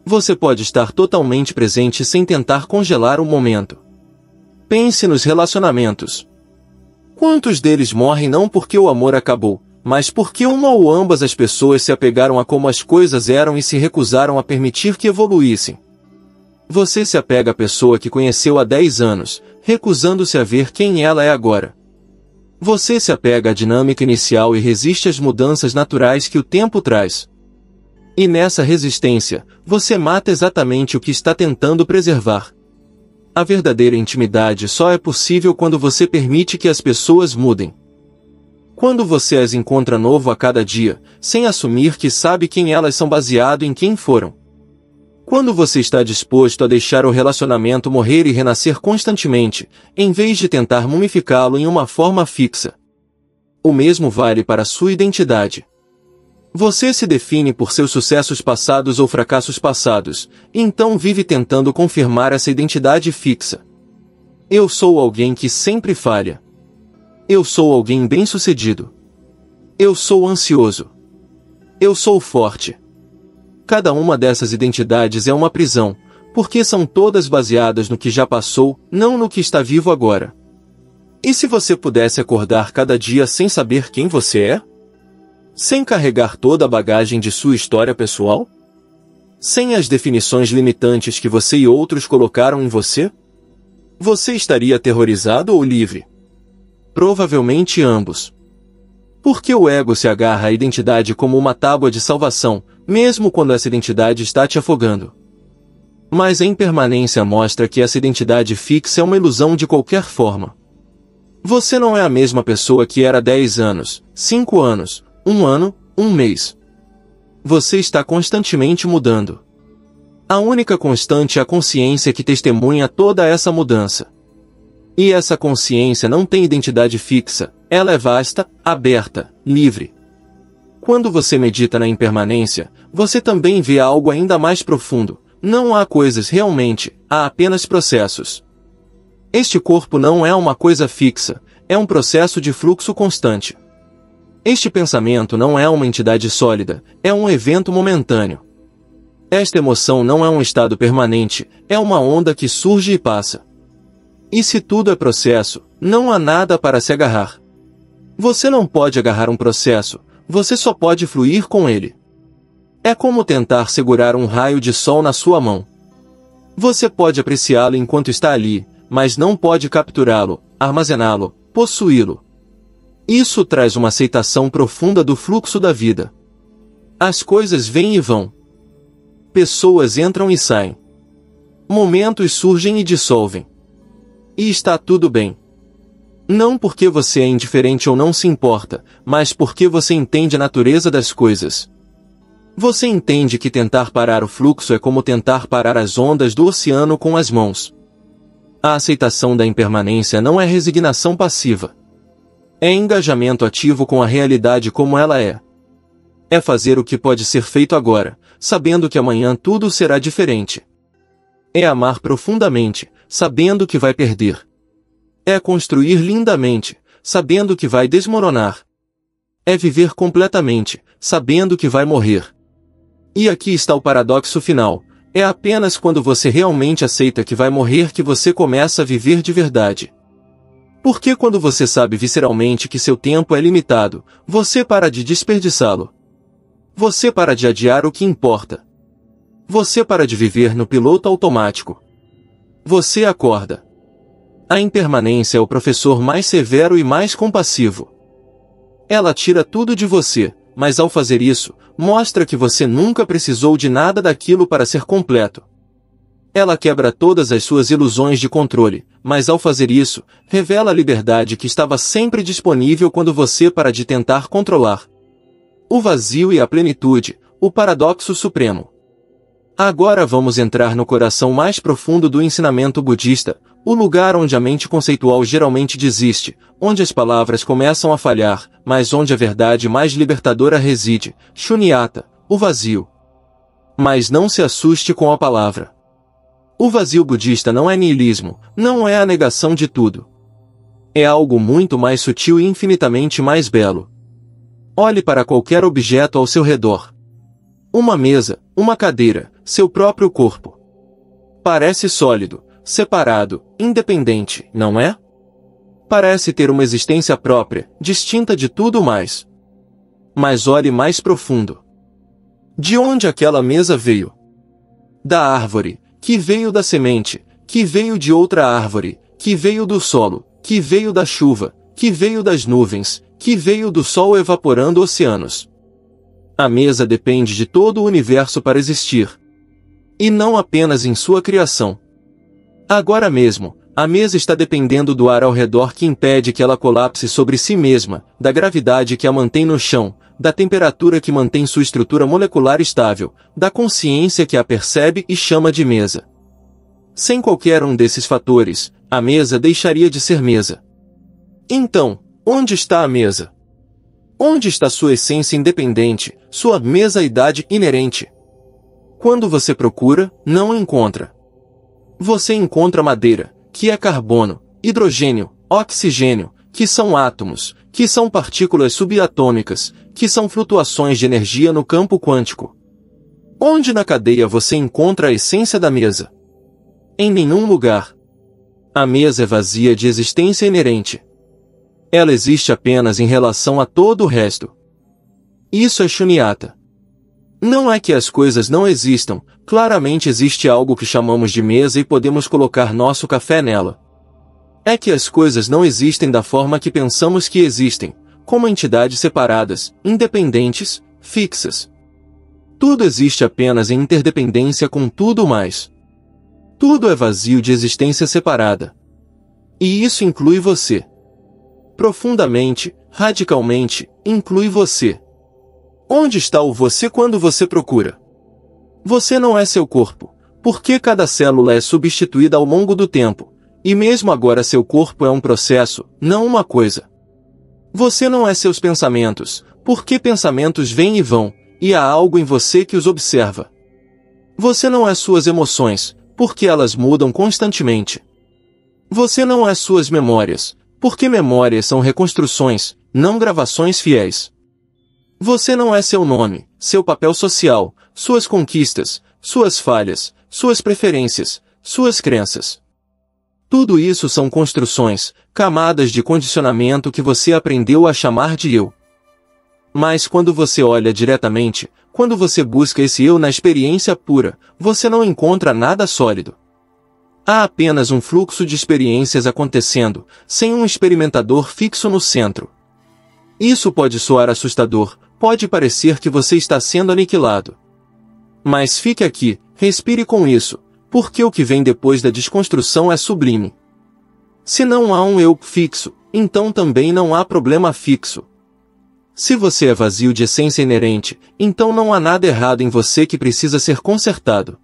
[SPEAKER 1] Você pode estar totalmente presente sem tentar congelar o momento. Pense nos relacionamentos. Quantos deles morrem não porque o amor acabou, mas porque uma ou ambas as pessoas se apegaram a como as coisas eram e se recusaram a permitir que evoluíssem? Você se apega à pessoa que conheceu há 10 anos, recusando-se a ver quem ela é agora. Você se apega à dinâmica inicial e resiste às mudanças naturais que o tempo traz. E nessa resistência, você mata exatamente o que está tentando preservar. A verdadeira intimidade só é possível quando você permite que as pessoas mudem. Quando você as encontra novo a cada dia, sem assumir que sabe quem elas são baseado em quem foram. Quando você está disposto a deixar o relacionamento morrer e renascer constantemente, em vez de tentar mumificá-lo em uma forma fixa. O mesmo vale para a sua identidade. Você se define por seus sucessos passados ou fracassos passados, então vive tentando confirmar essa identidade fixa. Eu sou alguém que sempre falha. Eu sou alguém bem-sucedido. Eu sou ansioso. Eu sou forte. Cada uma dessas identidades é uma prisão, porque são todas baseadas no que já passou, não no que está vivo agora. E se você pudesse acordar cada dia sem saber quem você é? Sem carregar toda a bagagem de sua história pessoal? Sem as definições limitantes que você e outros colocaram em você? Você estaria aterrorizado ou livre? Provavelmente ambos. Porque o ego se agarra à identidade como uma tábua de salvação, mesmo quando essa identidade está te afogando. Mas a impermanência mostra que essa identidade fixa é uma ilusão de qualquer forma. Você não é a mesma pessoa que era há 10 anos, 5 anos, 1 ano, 1 mês. Você está constantemente mudando. A única constante é a consciência que testemunha toda essa mudança. E essa consciência não tem identidade fixa, ela é vasta, aberta, livre. Quando você medita na impermanência, você também vê algo ainda mais profundo. Não há coisas realmente, há apenas processos. Este corpo não é uma coisa fixa, é um processo de fluxo constante. Este pensamento não é uma entidade sólida, é um evento momentâneo. Esta emoção não é um estado permanente, é uma onda que surge e passa. E se tudo é processo, não há nada para se agarrar. Você não pode agarrar um processo, você só pode fluir com ele. É como tentar segurar um raio de sol na sua mão. Você pode apreciá-lo enquanto está ali, mas não pode capturá-lo, armazená-lo, possuí-lo. Isso traz uma aceitação profunda do fluxo da vida. As coisas vêm e vão. Pessoas entram e saem. Momentos surgem e dissolvem. E está tudo bem. Não porque você é indiferente ou não se importa, mas porque você entende a natureza das coisas. Você entende que tentar parar o fluxo é como tentar parar as ondas do oceano com as mãos. A aceitação da impermanência não é resignação passiva. É engajamento ativo com a realidade como ela é. É fazer o que pode ser feito agora, sabendo que amanhã tudo será diferente. É amar profundamente, sabendo que vai perder. É construir lindamente, sabendo que vai desmoronar. É viver completamente, sabendo que vai morrer. E aqui está o paradoxo final. É apenas quando você realmente aceita que vai morrer que você começa a viver de verdade. Porque quando você sabe visceralmente que seu tempo é limitado, você para de desperdiçá-lo. Você para de adiar o que importa. Você para de viver no piloto automático. Você acorda. A impermanência é o professor mais severo e mais compassivo. Ela tira tudo de você, mas ao fazer isso, mostra que você nunca precisou de nada daquilo para ser completo. Ela quebra todas as suas ilusões de controle, mas ao fazer isso, revela a liberdade que estava sempre disponível quando você para de tentar controlar. O vazio e a plenitude, o paradoxo supremo. Agora vamos entrar no coração mais profundo do ensinamento budista, o lugar onde a mente conceitual geralmente desiste, onde as palavras começam a falhar, mas onde a verdade mais libertadora reside, Shunyata, o vazio. Mas não se assuste com a palavra. O vazio budista não é niilismo, não é a negação de tudo. É algo muito mais sutil e infinitamente mais belo. Olhe para qualquer objeto ao seu redor. Uma mesa, uma cadeira, seu próprio corpo. Parece sólido, separado, independente, não é? Parece ter uma existência própria, distinta de tudo mais. Mas olhe mais profundo. De onde aquela mesa veio? Da árvore, que veio da semente, que veio de outra árvore, que veio do solo, que veio da chuva, que veio das nuvens, que veio do sol evaporando oceanos. A mesa depende de todo o universo para existir. E não apenas em sua criação. Agora mesmo, a mesa está dependendo do ar ao redor que impede que ela colapse sobre si mesma, da gravidade que a mantém no chão, da temperatura que mantém sua estrutura molecular estável, da consciência que a percebe e chama de mesa. Sem qualquer um desses fatores, a mesa deixaria de ser mesa. Então, onde está a mesa? Onde está sua essência independente, sua mesaidade inerente? Quando você procura, não encontra. Você encontra madeira, que é carbono, hidrogênio, oxigênio, que são átomos, que são partículas subatômicas, que são flutuações de energia no campo quântico. Onde na cadeia você encontra a essência da mesa? Em nenhum lugar. A mesa é vazia de existência inerente. Ela existe apenas em relação a todo o resto. Isso é Shunyata. Não é que as coisas não existam, claramente existe algo que chamamos de mesa e podemos colocar nosso café nela. É que as coisas não existem da forma que pensamos que existem, como entidades separadas, independentes, fixas. Tudo existe apenas em interdependência com tudo mais. Tudo é vazio de existência separada. E isso inclui você. Profundamente, radicalmente, inclui você. Onde está o você quando você procura? Você não é seu corpo, porque cada célula é substituída ao longo do tempo, e mesmo agora seu corpo é um processo, não uma coisa. Você não é seus pensamentos, porque pensamentos vêm e vão, e há algo em você que os observa. Você não é suas emoções, porque elas mudam constantemente. Você não é suas memórias, porque memórias são reconstruções, não gravações fiéis. Você não é seu nome, seu papel social, suas conquistas, suas falhas, suas preferências, suas crenças. Tudo isso são construções, camadas de condicionamento que você aprendeu a chamar de eu. Mas quando você olha diretamente, quando você busca esse eu na experiência pura, você não encontra nada sólido. Há apenas um fluxo de experiências acontecendo, sem um experimentador fixo no centro. Isso pode soar assustador, pode parecer que você está sendo aniquilado. Mas fique aqui, respire com isso, porque o que vem depois da desconstrução é sublime. Se não há um eu fixo, então também não há problema fixo. Se você é vazio de essência inerente, então não há nada errado em você que precisa ser consertado.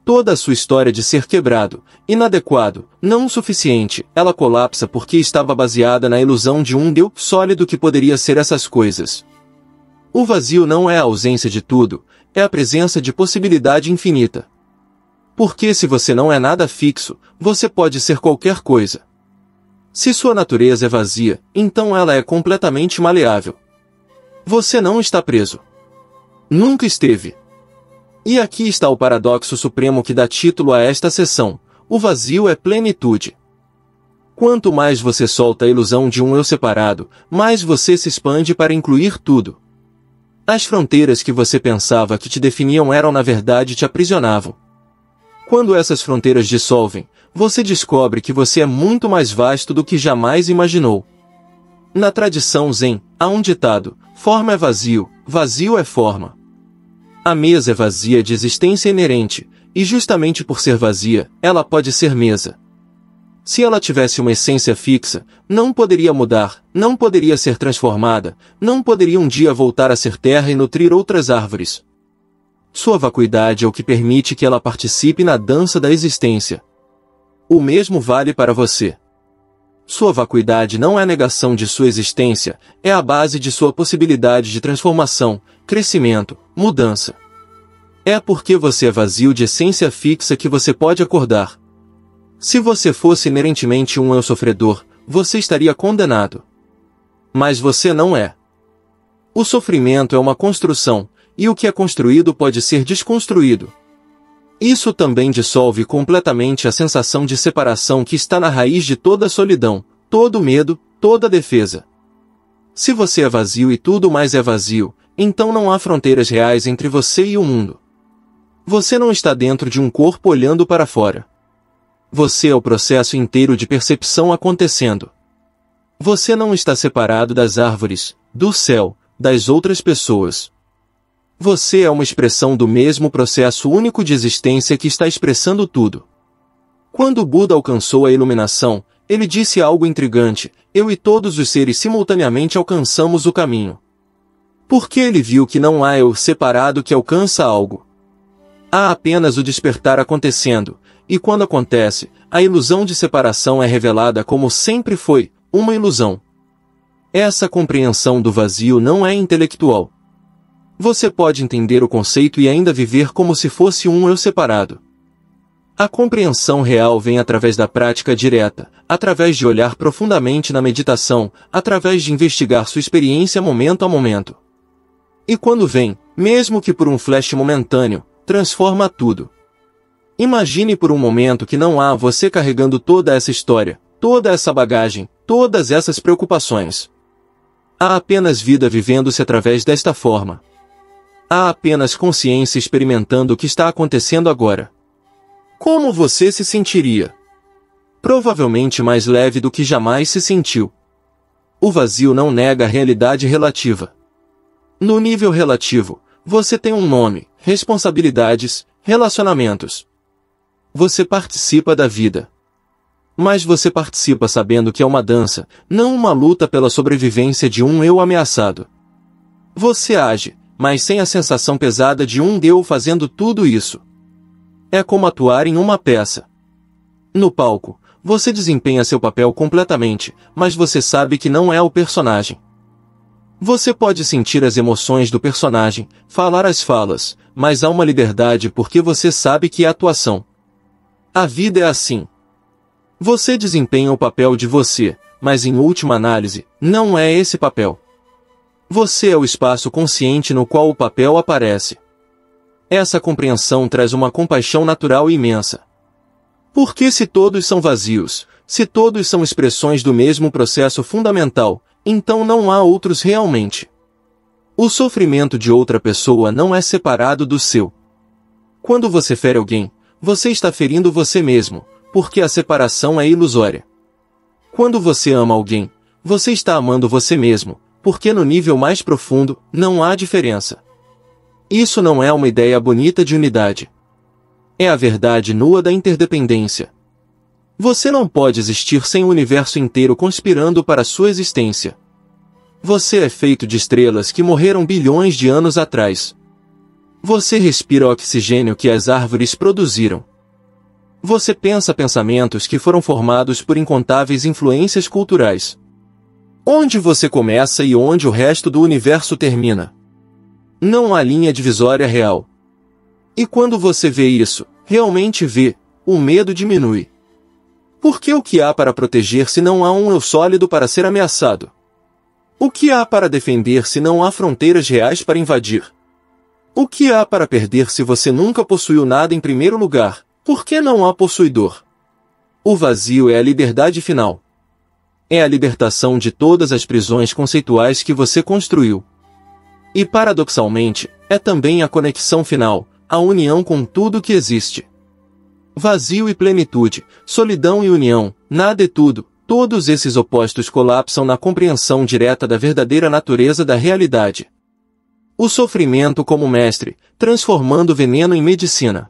[SPEAKER 1] Toda a sua história de ser quebrado, inadequado, não o suficiente, ela colapsa porque estava baseada na ilusão de um eu sólido que poderia ser essas coisas. O vazio não é a ausência de tudo, é a presença de possibilidade infinita. Porque se você não é nada fixo, você pode ser qualquer coisa. Se sua natureza é vazia, então ela é completamente maleável. Você não está preso. Nunca esteve. E aqui está o paradoxo supremo que dá título a esta sessão: o vazio é plenitude. Quanto mais você solta a ilusão de um eu separado, mais você se expande para incluir tudo. As fronteiras que você pensava que te definiam eram na verdade te aprisionavam. Quando essas fronteiras dissolvem, você descobre que você é muito mais vasto do que jamais imaginou. Na tradição Zen, há um ditado: forma é vazio, vazio é forma. A mesa é vazia de existência inerente, e justamente por ser vazia, ela pode ser mesa. Se ela tivesse uma essência fixa, não poderia mudar, não poderia ser transformada, não poderia um dia voltar a ser terra e nutrir outras árvores. Sua vacuidade é o que permite que ela participe na dança da existência. O mesmo vale para você. Sua vacuidade não é a negação de sua existência, é a base de sua possibilidade de transformação, crescimento, mudança. É porque você é vazio de essência fixa que você pode acordar. Se você fosse inerentemente um eu sofredor, você estaria condenado. Mas você não é. O sofrimento é uma construção, e o que é construído pode ser desconstruído. Isso também dissolve completamente a sensação de separação que está na raiz de toda solidão, todo medo, toda defesa. Se você é vazio e tudo mais é vazio, então não há fronteiras reais entre você e o mundo. Você não está dentro de um corpo olhando para fora. Você é o processo inteiro de percepção acontecendo. Você não está separado das árvores, do céu, das outras pessoas. Você é uma expressão do mesmo processo único de existência que está expressando tudo. Quando Buda alcançou a iluminação, ele disse algo intrigante: eu e todos os seres simultaneamente alcançamos o caminho. Porque ele viu que não há eu separado que alcança algo. Há apenas o despertar acontecendo, e quando acontece, a ilusão de separação é revelada como sempre foi, uma ilusão. Essa compreensão do vazio não é intelectual. Você pode entender o conceito e ainda viver como se fosse um eu separado. A compreensão real vem através da prática direta, através de olhar profundamente na meditação, através de investigar sua experiência momento a momento. E quando vem, mesmo que por um flash momentâneo, transforma tudo. Imagine por um momento que não há você carregando toda essa história, toda essa bagagem, todas essas preocupações. Há apenas vida vivendo-se através desta forma. Há apenas consciência experimentando o que está acontecendo agora. Como você se sentiria? Provavelmente mais leve do que jamais se sentiu. O vazio não nega a realidade relativa. No nível relativo, você tem um nome, responsabilidades, relacionamentos. Você participa da vida. Mas você participa sabendo que é uma dança, não uma luta pela sobrevivência de um eu ameaçado. Você age, mas sem a sensação pesada de um eu fazendo tudo isso. É como atuar em uma peça. No palco, você desempenha seu papel completamente, mas você sabe que não é o personagem. Você pode sentir as emoções do personagem, falar as falas, mas há uma liberdade porque você sabe que é atuação. A vida é assim. Você desempenha o papel de você, mas em última análise, não é esse papel. Você é o espaço consciente no qual o papel aparece. Essa compreensão traz uma compaixão natural e imensa. Porque se todos são vazios, se todos são expressões do mesmo processo fundamental, então não há outros realmente. O sofrimento de outra pessoa não é separado do seu. Quando você fere alguém, você está ferindo você mesmo, porque a separação é ilusória. Quando você ama alguém, você está amando você mesmo, porque no nível mais profundo, não há diferença. Isso não é uma ideia bonita de unidade. É a verdade nua da interdependência. Você não pode existir sem o universo inteiro conspirando para sua existência. Você é feito de estrelas que morreram bilhões de anos atrás. Você respira o oxigênio que as árvores produziram. Você pensa pensamentos que foram formados por incontáveis influências culturais. Onde você começa e onde o resto do universo termina. Não há linha divisória real. E quando você vê isso, realmente vê, o medo diminui. Porque o que há para proteger se não há um eu sólido para ser ameaçado? O que há para defender se não há fronteiras reais para invadir? O que há para perder se você nunca possuiu nada em primeiro lugar? Por que não há possuidor? O vazio é a liberdade final. É a libertação de todas as prisões conceituais que você construiu. E paradoxalmente, é também a conexão final, a união com tudo que existe. Vazio e plenitude, solidão e união, nada é tudo, todos esses opostos colapsam na compreensão direta da verdadeira natureza da realidade. O sofrimento como mestre, transformando veneno em medicina.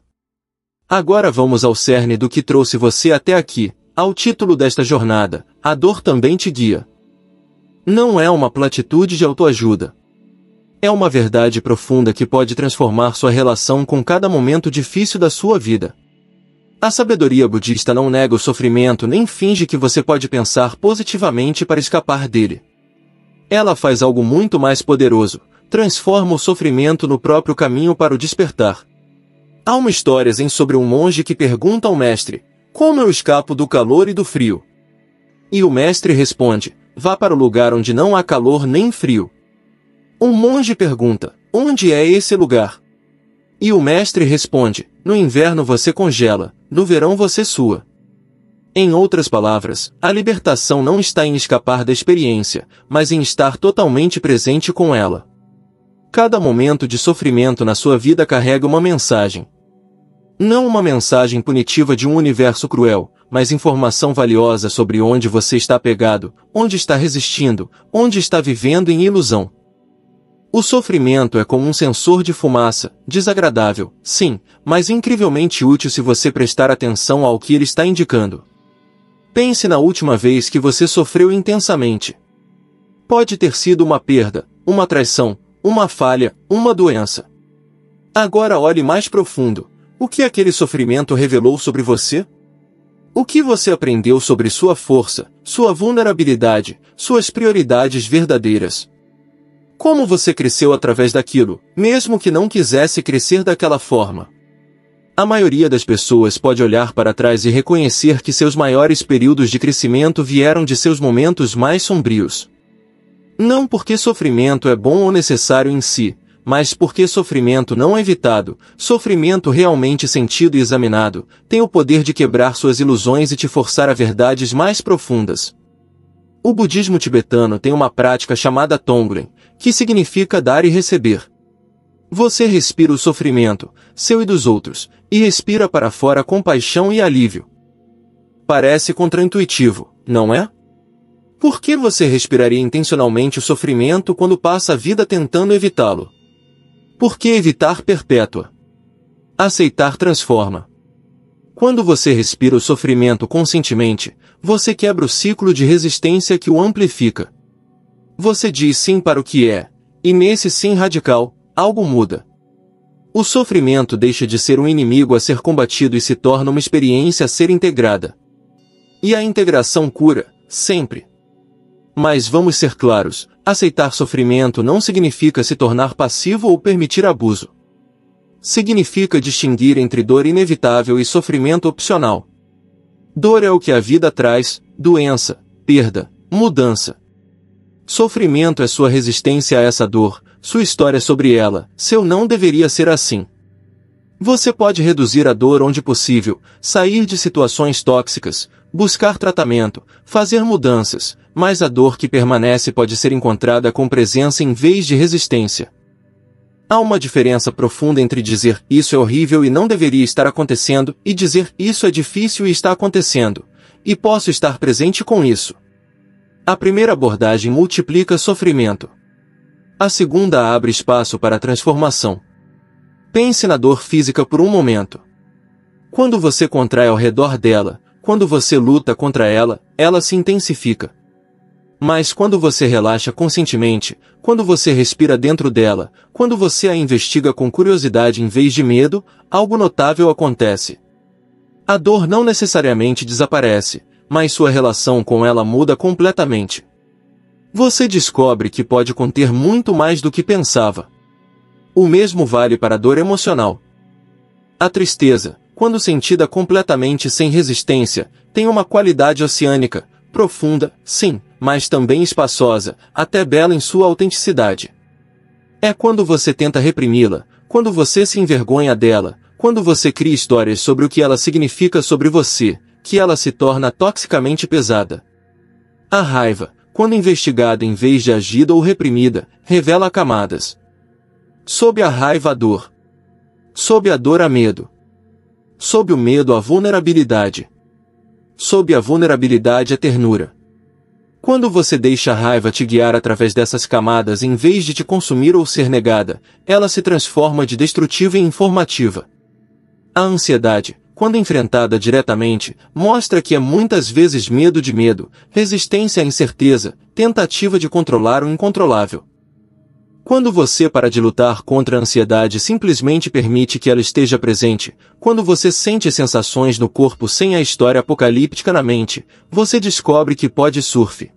[SPEAKER 1] Agora vamos ao cerne do que trouxe você até aqui, ao título desta jornada, a dor também te guia. Não é uma platitude de autoajuda. É uma verdade profunda que pode transformar sua relação com cada momento difícil da sua vida. A sabedoria budista não nega o sofrimento nem finge que você pode pensar positivamente para escapar dele. Ela faz algo muito mais poderoso, transforma o sofrimento no próprio caminho para o despertar. Há uma história zen sobre um monge que pergunta ao mestre, como eu escapo do calor e do frio? E o mestre responde, vá para o lugar onde não há calor nem frio. Um monge pergunta, onde é esse lugar? E o mestre responde, no inverno você congela, no verão você sua. Em outras palavras, a libertação não está em escapar da experiência, mas em estar totalmente presente com ela. Cada momento de sofrimento na sua vida carrega uma mensagem. Não uma mensagem punitiva de um universo cruel, mas informação valiosa sobre onde você está pegado, onde está resistindo, onde está vivendo em ilusão. O sofrimento é como um sensor de fumaça, desagradável, sim, mas incrivelmente útil se você prestar atenção ao que ele está indicando. Pense na última vez que você sofreu intensamente. Pode ter sido uma perda, uma traição, uma falha, uma doença. Agora olhe mais profundo. O que aquele sofrimento revelou sobre você? O que você aprendeu sobre sua força, sua vulnerabilidade, suas prioridades verdadeiras? Como você cresceu através daquilo, mesmo que não quisesse crescer daquela forma? A maioria das pessoas pode olhar para trás e reconhecer que seus maiores períodos de crescimento vieram de seus momentos mais sombrios. Não porque sofrimento é bom ou necessário em si, mas porque sofrimento não evitado, sofrimento realmente sentido e examinado, tem o poder de quebrar suas ilusões e te forçar a verdades mais profundas. O budismo tibetano tem uma prática chamada Tonglen, que significa dar e receber. Você respira o sofrimento, seu e dos outros, e respira para fora compaixão e alívio. Parece contraintuitivo, não é? Por que você respiraria intencionalmente o sofrimento quando passa a vida tentando evitá-lo? Por que evitar perpétua? Aceitar transforma. Quando você respira o sofrimento conscientemente, você quebra o ciclo de resistência que o amplifica. Você diz sim para o que é, e nesse sim radical, algo muda. O sofrimento deixa de ser um inimigo a ser combatido e se torna uma experiência a ser integrada. E a integração cura, sempre. Mas vamos ser claros, aceitar sofrimento não significa se tornar passivo ou permitir abuso. Significa distinguir entre dor inevitável e sofrimento opcional. Dor é o que a vida traz: doença, perda, mudança. Sofrimento é sua resistência a essa dor, sua história sobre ela. Seu não deveria ser assim. Você pode reduzir a dor onde possível, sair de situações tóxicas, buscar tratamento, fazer mudanças, mas a dor que permanece pode ser encontrada com presença em vez de resistência. Há uma diferença profunda entre dizer "isso é horrível e não deveria estar acontecendo" e dizer "isso é difícil e está acontecendo, e posso estar presente com isso". A primeira abordagem multiplica sofrimento. A segunda abre espaço para a transformação. Pense na dor física por um momento. Quando você contrai ao redor dela, quando você luta contra ela, ela se intensifica. Mas quando você relaxa conscientemente, quando você respira dentro dela, quando você a investiga com curiosidade em vez de medo, algo notável acontece. A dor não necessariamente desaparece, mas sua relação com ela muda completamente. Você descobre que pode conter muito mais do que pensava. O mesmo vale para a dor emocional. A tristeza, quando sentida completamente sem resistência, tem uma qualidade oceânica, profunda, sim, mas também espaçosa, até bela em sua autenticidade. É quando você tenta reprimi-la, quando você se envergonha dela, quando você cria histórias sobre o que ela significa sobre você, que ela se torna toxicamente pesada. A raiva, quando investigada em vez de agida ou reprimida, revela camadas. Sob a raiva a dor. Sob a dor a medo. Sob o medo a vulnerabilidade. Sob a vulnerabilidade a ternura. Quando você deixa a raiva te guiar através dessas camadas em vez de te consumir ou ser negada, ela se transforma de destrutiva em informativa. A ansiedade, quando enfrentada diretamente, mostra que é muitas vezes medo de medo, resistência à incerteza, tentativa de controlar o incontrolável. Quando você para de lutar contra a ansiedade e simplesmente permite que ela esteja presente, quando você sente sensações no corpo sem a história apocalíptica na mente, você descobre que pode surf.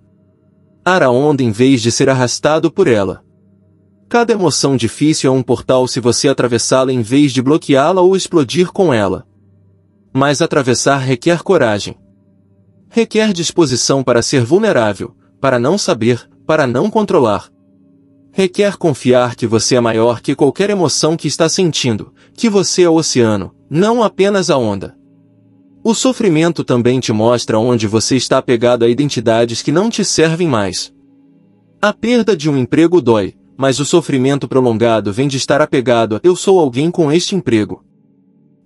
[SPEAKER 1] A onda em vez de ser arrastado por ela. Cada emoção difícil é um portal se você atravessá-la em vez de bloqueá-la ou explodir com ela. Mas atravessar requer coragem. Requer disposição para ser vulnerável, para não saber, para não controlar. Requer confiar que você é maior que qualquer emoção que está sentindo, que você é o oceano, não apenas a onda. O sofrimento também te mostra onde você está apegado a identidades que não te servem mais. A perda de um emprego dói, mas o sofrimento prolongado vem de estar apegado a "eu sou alguém com este emprego".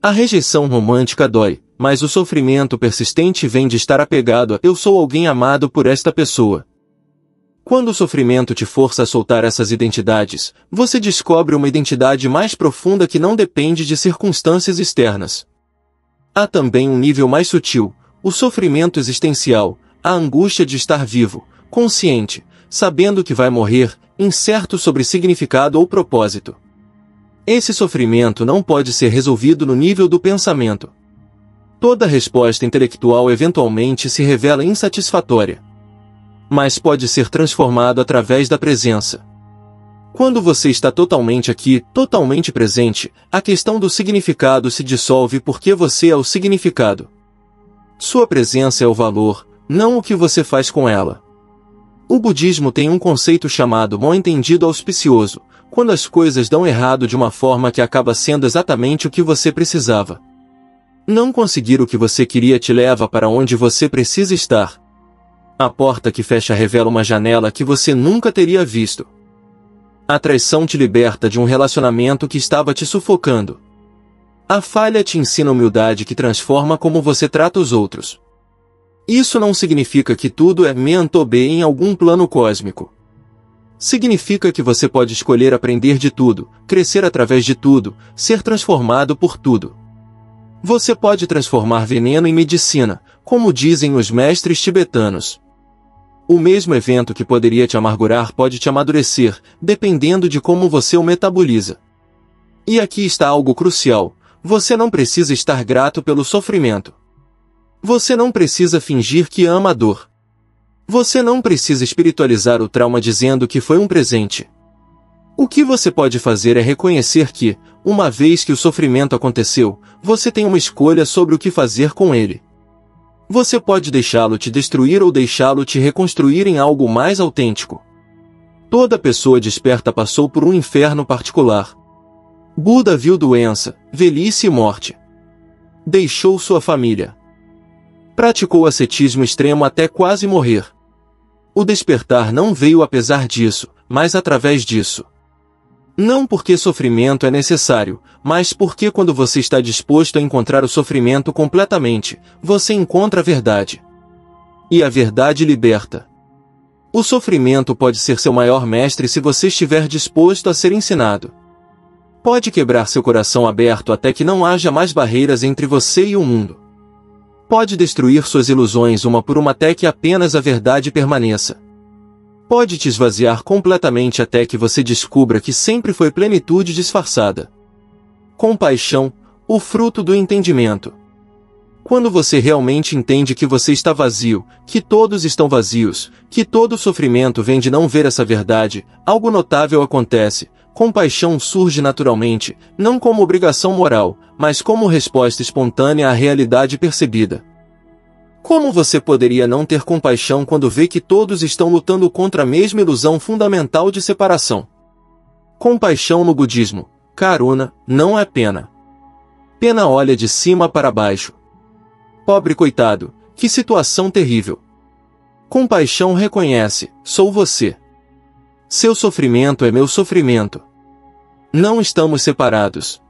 [SPEAKER 1] A rejeição romântica dói, mas o sofrimento persistente vem de estar apegado a "eu sou alguém amado por esta pessoa". Quando o sofrimento te força a soltar essas identidades, você descobre uma identidade mais profunda que não depende de circunstâncias externas. Há também um nível mais sutil, o sofrimento existencial, a angústia de estar vivo, consciente, sabendo que vai morrer, incerto sobre significado ou propósito. Esse sofrimento não pode ser resolvido no nível do pensamento. Toda resposta intelectual eventualmente se revela insatisfatória. Mas pode ser transformado através da presença. Quando você está totalmente aqui, totalmente presente, a questão do significado se dissolve porque você é o significado. Sua presença é o valor, não o que você faz com ela. O budismo tem um conceito chamado mal-entendido auspicioso, quando as coisas dão errado de uma forma que acaba sendo exatamente o que você precisava. Não conseguir o que você queria te leva para onde você precisa estar. A porta que fecha revela uma janela que você nunca teria visto. A traição te liberta de um relacionamento que estava te sufocando. A falha te ensina humildade que transforma como você trata os outros. Isso não significa que tudo é meant be em algum plano cósmico. Significa que você pode escolher aprender de tudo, crescer através de tudo, ser transformado por tudo. Você pode transformar veneno em medicina, como dizem os mestres tibetanos. O mesmo evento que poderia te amargurar pode te amadurecer, dependendo de como você o metaboliza. E aqui está algo crucial: você não precisa estar grato pelo sofrimento. Você não precisa fingir que ama a dor. Você não precisa espiritualizar o trauma dizendo que foi um presente. O que você pode fazer é reconhecer que, uma vez que o sofrimento aconteceu, você tem uma escolha sobre o que fazer com ele. Você pode deixá-lo te destruir ou deixá-lo te reconstruir em algo mais autêntico. Toda pessoa desperta passou por um inferno particular. Buda viu doença, velhice e morte. Deixou sua família. Praticou ascetismo extremo até quase morrer. O despertar não veio apesar disso, mas através disso. Não porque sofrimento é necessário, mas porque quando você está disposto a encontrar o sofrimento completamente, você encontra a verdade. E a verdade liberta. O sofrimento pode ser seu maior mestre se você estiver disposto a ser ensinado. Pode quebrar seu coração aberto até que não haja mais barreiras entre você e o mundo. Pode destruir suas ilusões uma por uma até que apenas a verdade permaneça. Pode te esvaziar completamente até que você descubra que sempre foi plenitude disfarçada. Compaixão, o fruto do entendimento. Quando você realmente entende que você está vazio, que todos estão vazios, que todo sofrimento vem de não ver essa verdade, algo notável acontece. Compaixão surge naturalmente, não como obrigação moral, mas como resposta espontânea à realidade percebida. Como você poderia não ter compaixão quando vê que todos estão lutando contra a mesma ilusão fundamental de separação? Compaixão no budismo, karuna, não é pena. Pena olha de cima para baixo. Pobre coitado, que situação terrível. Compaixão reconhece, sou você. Seu sofrimento é meu sofrimento. Não estamos separados.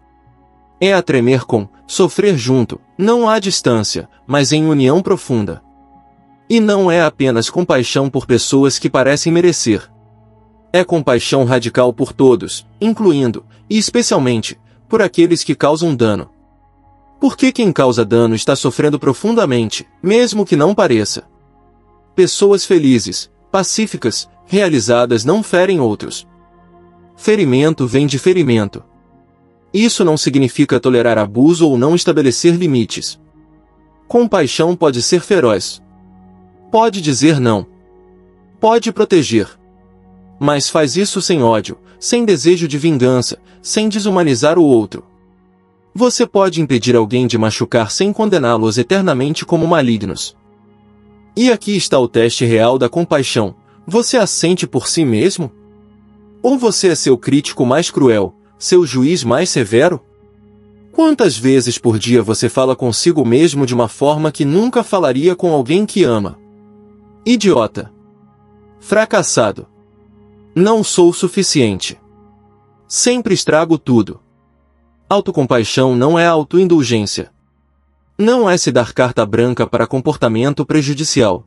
[SPEAKER 1] É a tremer com, sofrer junto, não há distância, mas em união profunda. E não é apenas compaixão por pessoas que parecem merecer. É compaixão radical por todos, incluindo, e especialmente, por aqueles que causam dano. Porque quem causa dano está sofrendo profundamente, mesmo que não pareça. Pessoas felizes, pacíficas, realizadas não ferem outros. Ferimento vem de ferimento. Isso não significa tolerar abuso ou não estabelecer limites. Compaixão pode ser feroz. Pode dizer não. Pode proteger. Mas faz isso sem ódio, sem desejo de vingança, sem desumanizar o outro. Você pode impedir alguém de machucar sem condená-los eternamente como malignos. E aqui está o teste real da compaixão. Você a sente por si mesmo? Ou você é seu crítico mais cruel, seu juiz mais severo? Quantas vezes por dia você fala consigo mesmo de uma forma que nunca falaria com alguém que ama? Idiota. Fracassado. Não sou suficiente. Sempre estrago tudo. Autocompaixão não é autoindulgência. Não é se dar carta branca para comportamento prejudicial.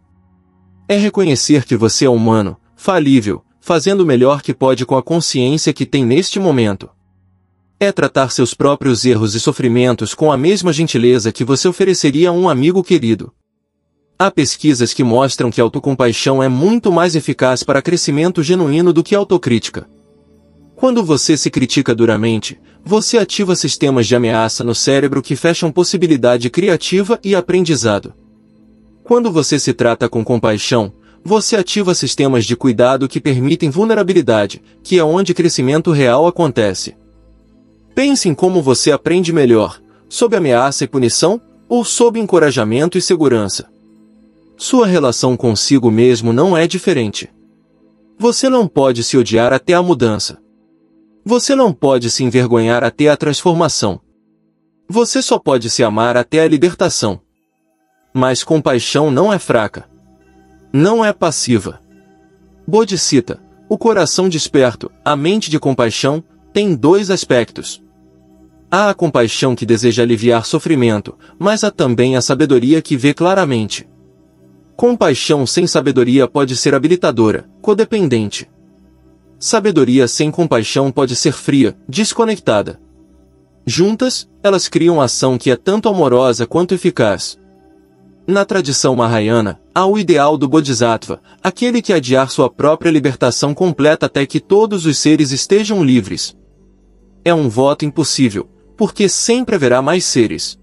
[SPEAKER 1] É reconhecer que você é humano, falível, fazendo o melhor que pode com a consciência que tem neste momento. É tratar seus próprios erros e sofrimentos com a mesma gentileza que você ofereceria a um amigo querido. Há pesquisas que mostram que a autocompaixão é muito mais eficaz para crescimento genuíno do que a autocrítica. Quando você se critica duramente, você ativa sistemas de ameaça no cérebro que fecham possibilidade criativa e aprendizado. Quando você se trata com compaixão, você ativa sistemas de cuidado que permitem vulnerabilidade, que é onde crescimento real acontece. Pense em como você aprende melhor, sob ameaça e punição, ou sob encorajamento e segurança. Sua relação consigo mesmo não é diferente. Você não pode se odiar até a mudança. Você não pode se envergonhar até a transformação. Você só pode se amar até a libertação. Mas compaixão não é fraca. Não é passiva. Bodhisattva, o coração desperto, a mente de compaixão, tem dois aspectos. Há a compaixão que deseja aliviar sofrimento, mas há também a sabedoria que vê claramente. Compaixão sem sabedoria pode ser habilitadora, codependente. Sabedoria sem compaixão pode ser fria, desconectada. Juntas, elas criam ação que é tanto amorosa quanto eficaz. Na tradição Mahayana, há o ideal do Bodhisattva, aquele que adiar sua própria libertação completa até que todos os seres estejam livres. É um voto impossível, porque sempre haverá mais seres.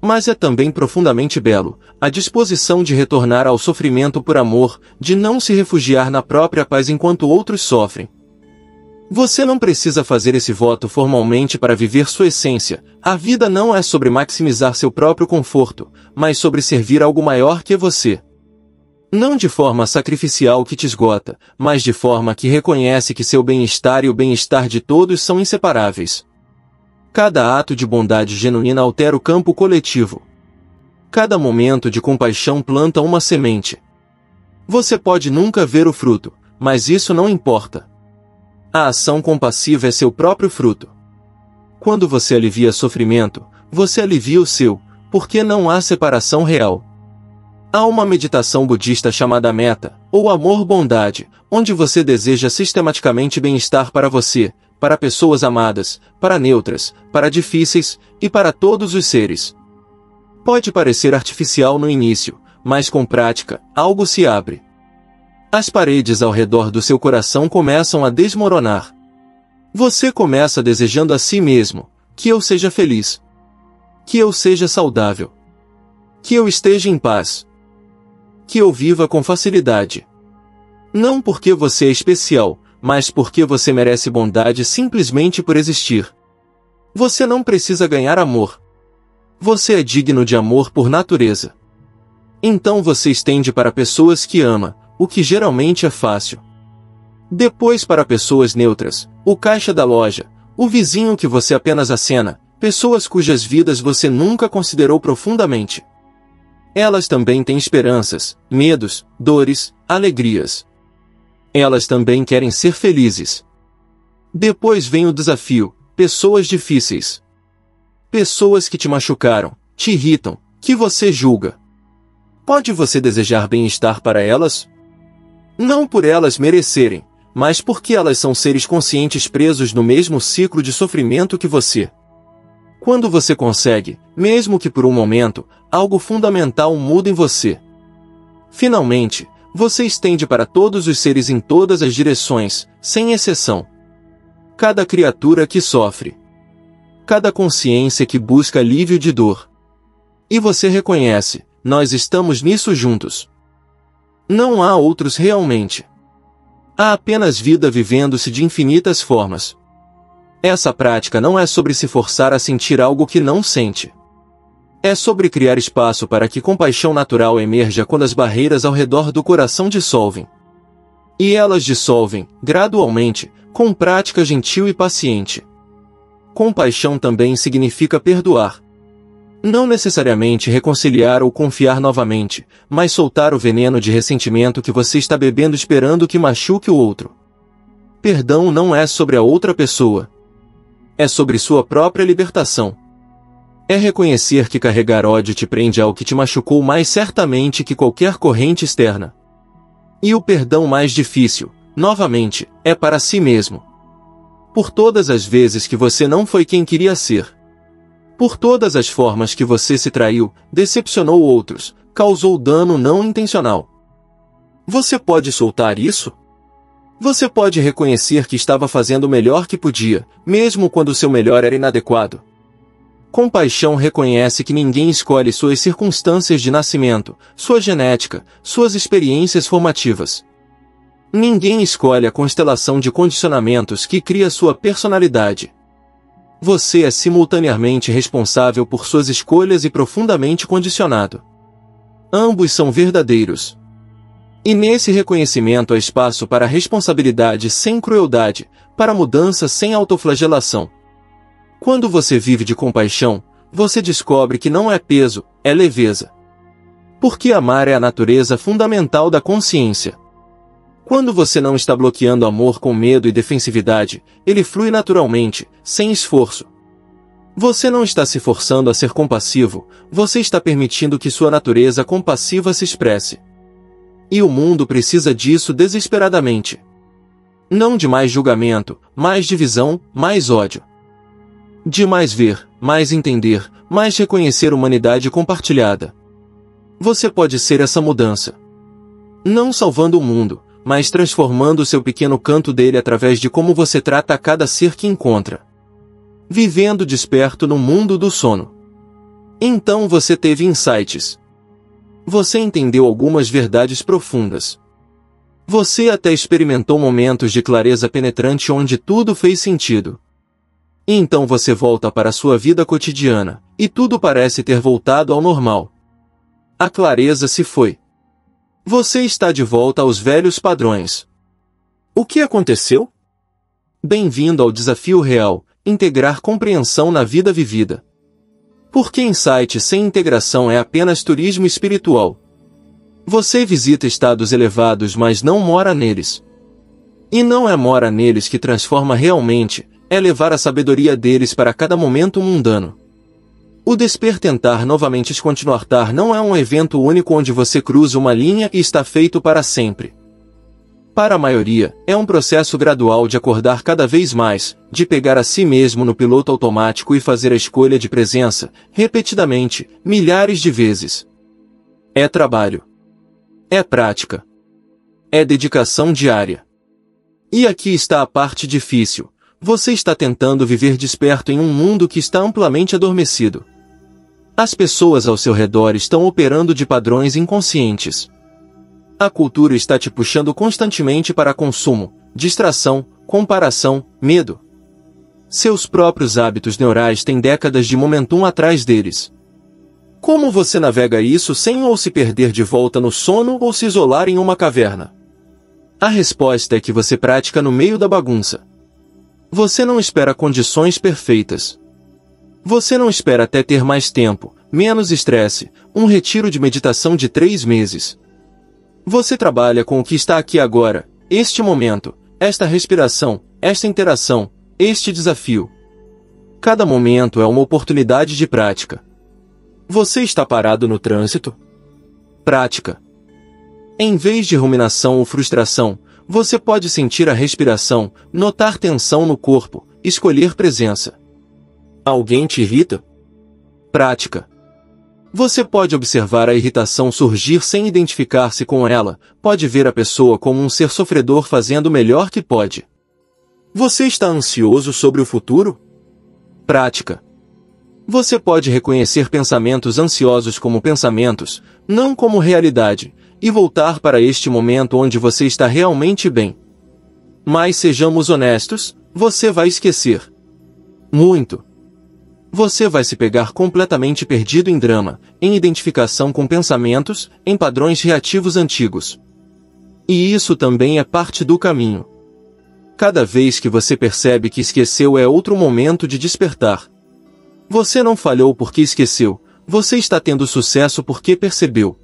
[SPEAKER 1] Mas é também profundamente belo, a disposição de retornar ao sofrimento por amor, de não se refugiar na própria paz enquanto outros sofrem. Você não precisa fazer esse voto formalmente para viver sua essência. A vida não é sobre maximizar seu próprio conforto, mas sobre servir algo maior que você. Não de forma sacrificial que te esgota, mas de forma que reconhece que seu bem-estar e o bem-estar de todos são inseparáveis. Cada ato de bondade genuína altera o campo coletivo. Cada momento de compaixão planta uma semente. Você pode nunca ver o fruto, mas isso não importa. A ação compassiva é seu próprio fruto. Quando você alivia sofrimento, você alivia o seu, porque não há separação real. Há uma meditação budista chamada Metta, ou Amor-Bondade, onde você deseja sistematicamente bem-estar para você, para pessoas amadas, para neutras, para difíceis, e para todos os seres. Pode parecer artificial no início, mas com prática, algo se abre. As paredes ao redor do seu coração começam a desmoronar. Você começa desejando a si mesmo, que eu seja feliz. Que eu seja saudável. Que eu esteja em paz. Que eu viva com facilidade. Não porque você é especial, mas porque você merece bondade simplesmente por existir. Você não precisa ganhar amor. Você é digno de amor por natureza. Então você estende para pessoas que ama, o que geralmente é fácil. Depois para pessoas neutras, o caixa da loja, o vizinho que você apenas acena, pessoas cujas vidas você nunca considerou profundamente. Elas também têm esperanças, medos, dores, alegrias. Elas também querem ser felizes. Depois vem o desafio, pessoas difíceis. Pessoas que te machucaram, te irritam, que você julga. Pode você desejar bem-estar para elas? Não por elas merecerem, mas porque elas são seres conscientes presos no mesmo ciclo de sofrimento que você. Quando você consegue, mesmo que por um momento, algo fundamental muda em você. Finalmente, você estende para todos os seres em todas as direções, sem exceção. Cada criatura que sofre. Cada consciência que busca alívio de dor. E você reconhece, nós estamos nisso juntos. Não há outros realmente. Há apenas vida vivendo-se de infinitas formas. Essa prática não é sobre se forçar a sentir algo que não sente. É sobre criar espaço para que compaixão natural emerja quando as barreiras ao redor do coração dissolvem. E elas dissolvem, gradualmente, com prática gentil e paciente. Compaixão também significa perdoar. Não necessariamente reconciliar ou confiar novamente, mas soltar o veneno de ressentimento que você está bebendo esperando que machuque o outro. Perdão não é sobre a outra pessoa. É sobre sua própria libertação. É reconhecer que carregar ódio te prende ao que te machucou mais certamente que qualquer corrente externa. E o perdão mais difícil, novamente, é para si mesmo. Por todas as vezes que você não foi quem queria ser. Por todas as formas que você se traiu, decepcionou outros, causou dano não intencional. Você pode soltar isso? Você pode reconhecer que estava fazendo o melhor que podia, mesmo quando o seu melhor era inadequado. Compaixão reconhece que ninguém escolhe suas circunstâncias de nascimento, sua genética, suas experiências formativas. Ninguém escolhe a constelação de condicionamentos que cria sua personalidade. Você é simultaneamente responsável por suas escolhas e profundamente condicionado. Ambos são verdadeiros. E nesse reconhecimento há espaço para responsabilidade sem crueldade, para mudança sem autoflagelação. Quando você vive de compaixão, você descobre que não é peso, é leveza. Porque amar é a natureza fundamental da consciência. Quando você não está bloqueando amor com medo e defensividade, ele flui naturalmente, sem esforço. Você não está se forçando a ser compassivo, você está permitindo que sua natureza compassiva se expresse. E o mundo precisa disso desesperadamente. Não de mais julgamento, mais divisão, mais ódio. De mais ver, mais entender, mais reconhecer humanidade compartilhada. Você pode ser essa mudança. Não salvando o mundo, mas transformando o seu pequeno canto dele através de como você trata a cada ser que encontra. Vivendo desperto no mundo do sono. Então você teve insights. Você entendeu algumas verdades profundas. Você até experimentou momentos de clareza penetrante onde tudo fez sentido. E então você volta para a sua vida cotidiana, e tudo parece ter voltado ao normal. A clareza se foi. Você está de volta aos velhos padrões. O que aconteceu? Bem-vindo ao desafio real, integrar compreensão na vida vivida. Porque insight sem integração é apenas turismo espiritual. Você visita estados elevados, mas não mora neles. E não é mora neles que transforma realmente, é levar a sabedoria deles para cada momento mundano. O despertentar novamente continuartar não é um evento único onde você cruza uma linha e está feito para sempre. Para a maioria, é um processo gradual de acordar cada vez mais, de pegar a si mesmo no piloto automático e fazer a escolha de presença, repetidamente, milhares de vezes. É trabalho. É prática. É dedicação diária. E aqui está a parte difícil. Você está tentando viver desperto em um mundo que está amplamente adormecido. As pessoas ao seu redor estão operando de padrões inconscientes. A cultura está te puxando constantemente para consumo, distração, comparação, medo. Seus próprios hábitos neurais têm décadas de momentum atrás deles. Como você navega isso sem ou se perder de volta no sono ou se isolar em uma caverna? A resposta é que você pratica no meio da bagunça. Você não espera condições perfeitas. Você não espera até ter mais tempo, menos estresse, um retiro de meditação de 3 meses. Você trabalha com o que está aqui agora, este momento, esta respiração, esta interação, este desafio. Cada momento é uma oportunidade de prática. Você está parado no trânsito? Prática. Em vez de ruminação ou frustração, você pode sentir a respiração, notar tensão no corpo, escolher presença. Alguém te irrita? Prática. Você pode observar a irritação surgir sem identificar-se com ela, pode ver a pessoa como um ser sofredor fazendo o melhor que pode. Você está ansioso sobre o futuro? Prática. Você pode reconhecer pensamentos ansiosos como pensamentos, não como realidade, e voltar para este momento onde você está realmente bem. Mas sejamos honestos, você vai esquecer. Muito. Você vai se pegar completamente perdido em drama, em identificação com pensamentos, em padrões reativos antigos. E isso também é parte do caminho. Cada vez que você percebe que esqueceu é outro momento de despertar. Você não falhou porque esqueceu, você está tendo sucesso porque percebeu.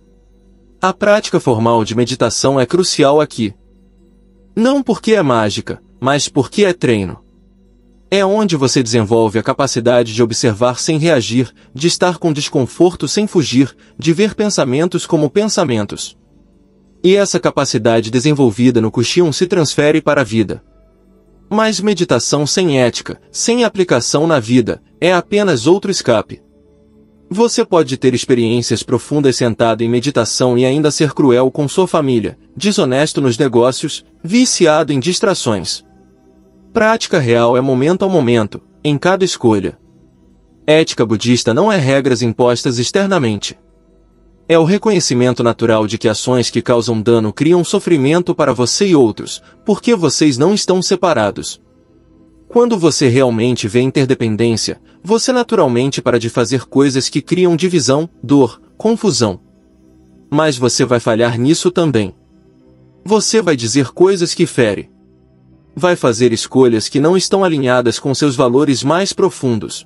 [SPEAKER 1] A prática formal de meditação é crucial aqui. Não porque é mágica, mas porque é treino. É onde você desenvolve a capacidade de observar sem reagir, de estar com desconforto sem fugir, de ver pensamentos como pensamentos. E essa capacidade desenvolvida no Kushion se transfere para a vida. Mas meditação sem ética, sem aplicação na vida, é apenas outro escape. Você pode ter experiências profundas sentado em meditação e ainda ser cruel com sua família, desonesto nos negócios, viciado em distrações. Prática real é momento a momento, em cada escolha. Ética budista não é regras impostas externamente. É o reconhecimento natural de que ações que causam dano criam sofrimento para você e outros, porque vocês não estão separados. Quando você realmente vê interdependência, você naturalmente para de fazer coisas que criam divisão, dor, confusão. Mas você vai falhar nisso também. Você vai dizer coisas que ferem. Vai fazer escolhas que não estão alinhadas com seus valores mais profundos.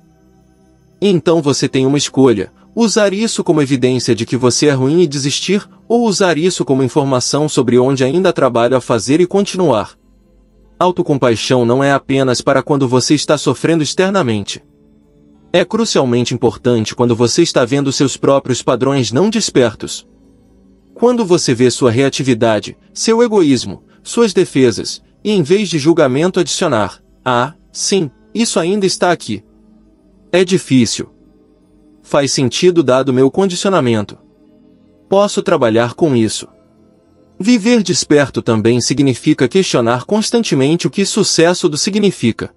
[SPEAKER 1] Então você tem uma escolha: usar isso como evidência de que você é ruim e desistir, ou usar isso como informação sobre onde ainda trabalho a fazer e continuar. Autocompaixão não é apenas para quando você está sofrendo externamente. É crucialmente importante quando você está vendo seus próprios padrões não despertos. Quando você vê sua reatividade, seu egoísmo, suas defesas, e em vez de julgamento adicionar: ah, sim, isso ainda está aqui. É difícil. Faz sentido dado meu condicionamento. Posso trabalhar com isso. Viver desperto também significa questionar constantemente o que sucesso do significa.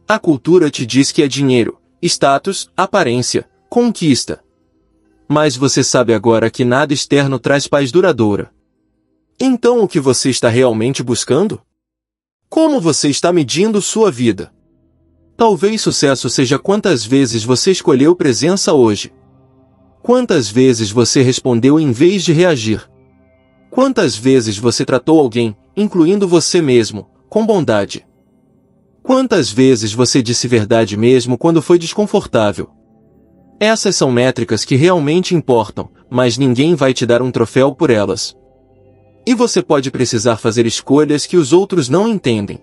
[SPEAKER 1] A cultura te diz que é dinheiro, status, aparência, conquista. Mas você sabe agora que nada externo traz paz duradoura. Então o que você está realmente buscando? Como você está medindo sua vida? Talvez sucesso seja quantas vezes você escolheu presença hoje. Quantas vezes você respondeu em vez de reagir? Quantas vezes você tratou alguém, incluindo você mesmo, com bondade? Quantas vezes você disse verdade mesmo quando foi desconfortável? Essas são métricas que realmente importam, mas ninguém vai te dar um troféu por elas. E você pode precisar fazer escolhas que os outros não entendem.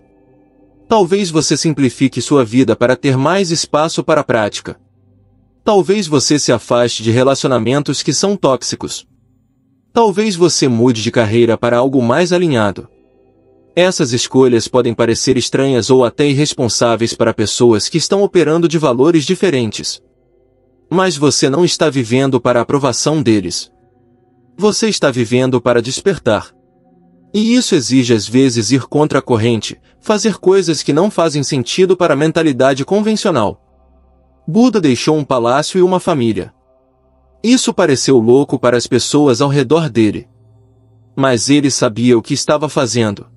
[SPEAKER 1] Talvez você simplifique sua vida para ter mais espaço para a prática. Talvez você se afaste de relacionamentos que são tóxicos. Talvez você mude de carreira para algo mais alinhado. Essas escolhas podem parecer estranhas ou até irresponsáveis para pessoas que estão operando de valores diferentes. Mas você não está vivendo para a aprovação deles. Você está vivendo para despertar. E isso exige às vezes ir contra a corrente, fazer coisas que não fazem sentido para a mentalidade convencional. Buda deixou um palácio e uma família. Isso pareceu louco para as pessoas ao redor dele. Mas ele sabia o que estava fazendo.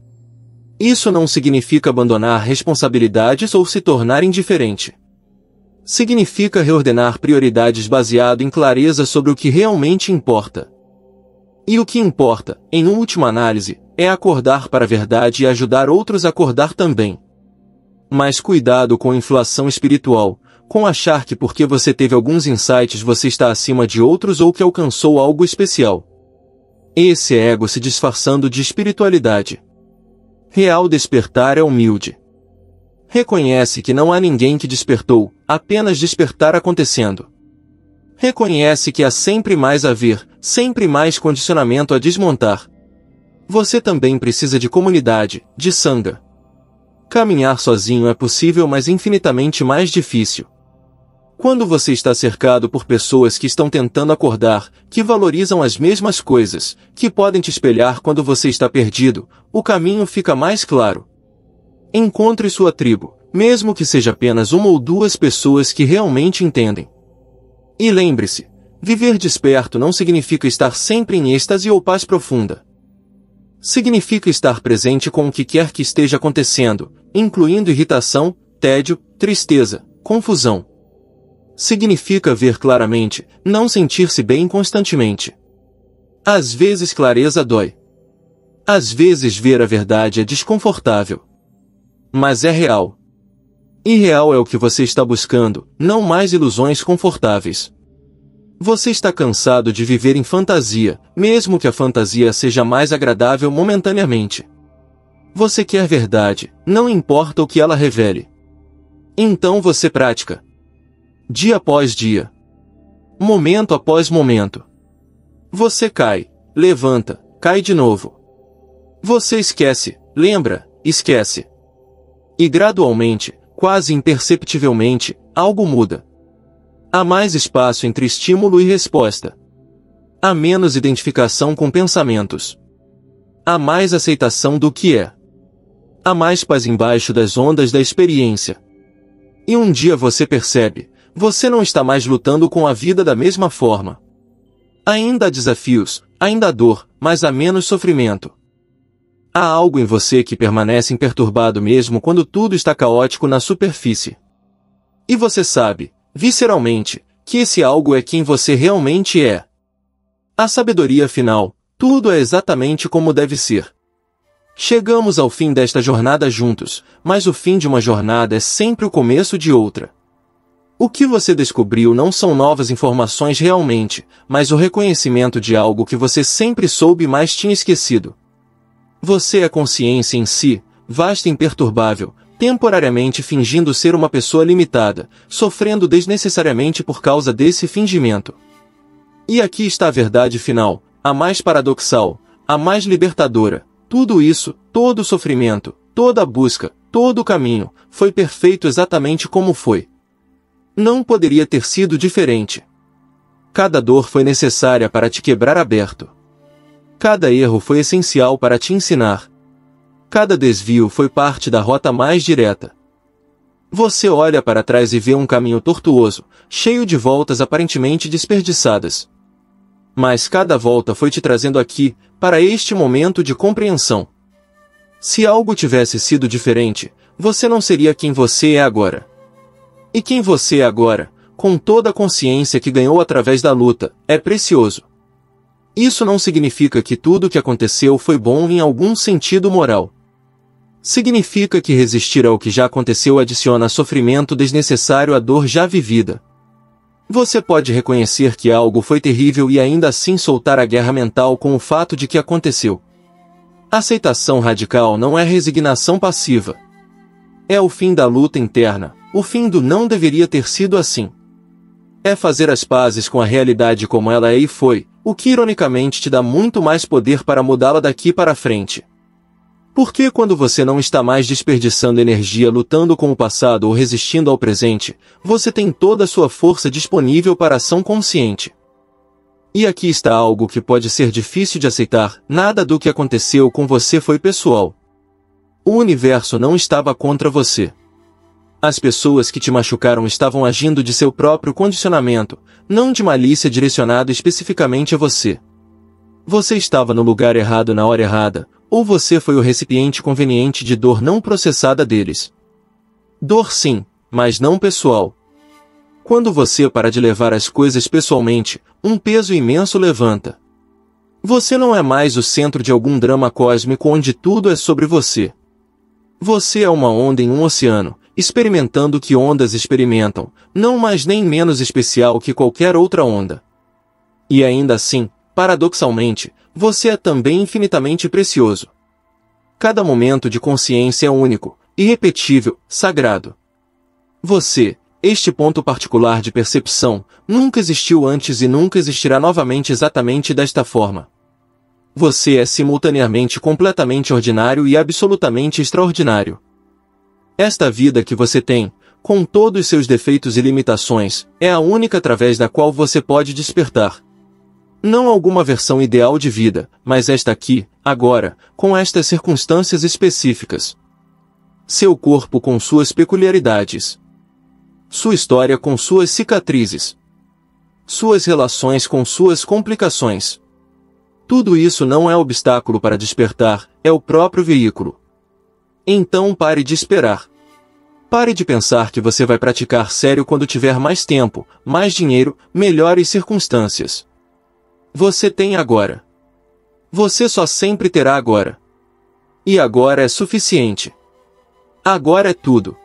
[SPEAKER 1] Isso não significa abandonar responsabilidades ou se tornar indiferente. Significa reordenar prioridades baseado em clareza sobre o que realmente importa. E o que importa, em última análise, é acordar para a verdade e ajudar outros a acordar também. Mas cuidado com a inflação espiritual, com achar que porque você teve alguns insights você está acima de outros ou que alcançou algo especial. Esse é ego se disfarçando de espiritualidade. Real despertar é humilde. Reconhece que não há ninguém que despertou, apenas despertar acontecendo. Reconhece que há sempre mais a ver, sempre mais condicionamento a desmontar. Você também precisa de comunidade, de sangha. Caminhar sozinho é possível, mas infinitamente mais difícil. Quando você está cercado por pessoas que estão tentando acordar, que valorizam as mesmas coisas, que podem te espelhar quando você está perdido, o caminho fica mais claro. Encontre sua tribo, mesmo que seja apenas uma ou duas pessoas que realmente entendem. E lembre-se, viver desperto não significa estar sempre em êxtase ou paz profunda. Significa estar presente com o que quer que esteja acontecendo, incluindo irritação, tédio, tristeza, confusão. Significa ver claramente, não sentir-se bem constantemente. Às vezes clareza dói. Às vezes ver a verdade é desconfortável. Mas é real. E real é o que você está buscando, não mais ilusões confortáveis. Você está cansado de viver em fantasia, mesmo que a fantasia seja mais agradável momentaneamente. Você quer verdade, não importa o que ela revele. Então você pratica. Dia após dia. Momento após momento. Você cai, levanta, cai de novo. Você esquece, lembra, esquece. E gradualmente, quase imperceptivelmente, algo muda. Há mais espaço entre estímulo e resposta. Há menos identificação com pensamentos. Há mais aceitação do que é. Há mais paz embaixo das ondas da experiência. E um dia você percebe, você não está mais lutando com a vida da mesma forma. Ainda há desafios, ainda há dor, mas há menos sofrimento. Há algo em você que permanece imperturbado mesmo quando tudo está caótico na superfície. E você sabe, visceralmente, que esse algo é quem você realmente é. A sabedoria final, tudo é exatamente como deve ser. Chegamos ao fim desta jornada juntos, mas o fim de uma jornada é sempre o começo de outra. O que você descobriu não são novas informações realmente, mas o reconhecimento de algo que você sempre soube mas tinha esquecido. Você é consciência em si, vasta e imperturbável, temporariamente fingindo ser uma pessoa limitada, sofrendo desnecessariamente por causa desse fingimento. E aqui está a verdade final, a mais paradoxal, a mais libertadora. Tudo isso, todo o sofrimento, toda a busca, todo o caminho, foi perfeito exatamente como foi. Não poderia ter sido diferente. Cada dor foi necessária para te quebrar aberto. Cada erro foi essencial para te ensinar. Cada desvio foi parte da rota mais direta. Você olha para trás e vê um caminho tortuoso, cheio de voltas aparentemente desperdiçadas. Mas cada volta foi te trazendo aqui, para este momento de compreensão. Se algo tivesse sido diferente, você não seria quem você é agora. E quem você é agora, com toda a consciência que ganhou através da luta, é precioso. Isso não significa que tudo o que aconteceu foi bom em algum sentido moral. Significa que resistir ao que já aconteceu adiciona sofrimento desnecessário à dor já vivida. Você pode reconhecer que algo foi terrível e ainda assim soltar a guerra mental com o fato de que aconteceu. Aceitação radical não é resignação passiva. É o fim da luta interna, o fim do não deveria ter sido assim. É fazer as pazes com a realidade como ela é e foi, o que ironicamente te dá muito mais poder para mudá-la daqui para frente. Porque quando você não está mais desperdiçando energia lutando com o passado ou resistindo ao presente, você tem toda a sua força disponível para ação consciente. E aqui está algo que pode ser difícil de aceitar: nada do que aconteceu com você foi pessoal. O universo não estava contra você. As pessoas que te machucaram estavam agindo de seu próprio condicionamento, não de malícia direcionado especificamente a você. Você estava no lugar errado na hora errada, ou você foi o recipiente conveniente de dor não processada deles. Dor sim, mas não pessoal. Quando você para de levar as coisas pessoalmente, um peso imenso levanta. Você não é mais o centro de algum drama cósmico onde tudo é sobre você. Você é uma onda em um oceano, experimentando o que ondas experimentam, não mais nem menos especial que qualquer outra onda. E ainda assim, paradoxalmente, você é também infinitamente precioso. Cada momento de consciência é único, irrepetível, sagrado. Você, este ponto particular de percepção, nunca existiu antes e nunca existirá novamente exatamente desta forma. Você é simultaneamente completamente ordinário e absolutamente extraordinário. Esta vida que você tem, com todos os seus defeitos e limitações, é a única através da qual você pode despertar. Não alguma versão ideal de vida, mas esta aqui, agora, com estas circunstâncias específicas. Seu corpo com suas peculiaridades. Sua história com suas cicatrizes. Suas relações com suas complicações. Tudo isso não é obstáculo para despertar, é o próprio veículo. Então pare de esperar. Pare de pensar que você vai praticar sério quando tiver mais tempo, mais dinheiro, melhores circunstâncias. Você tem agora. Você só sempre terá agora. E agora é suficiente. Agora é tudo.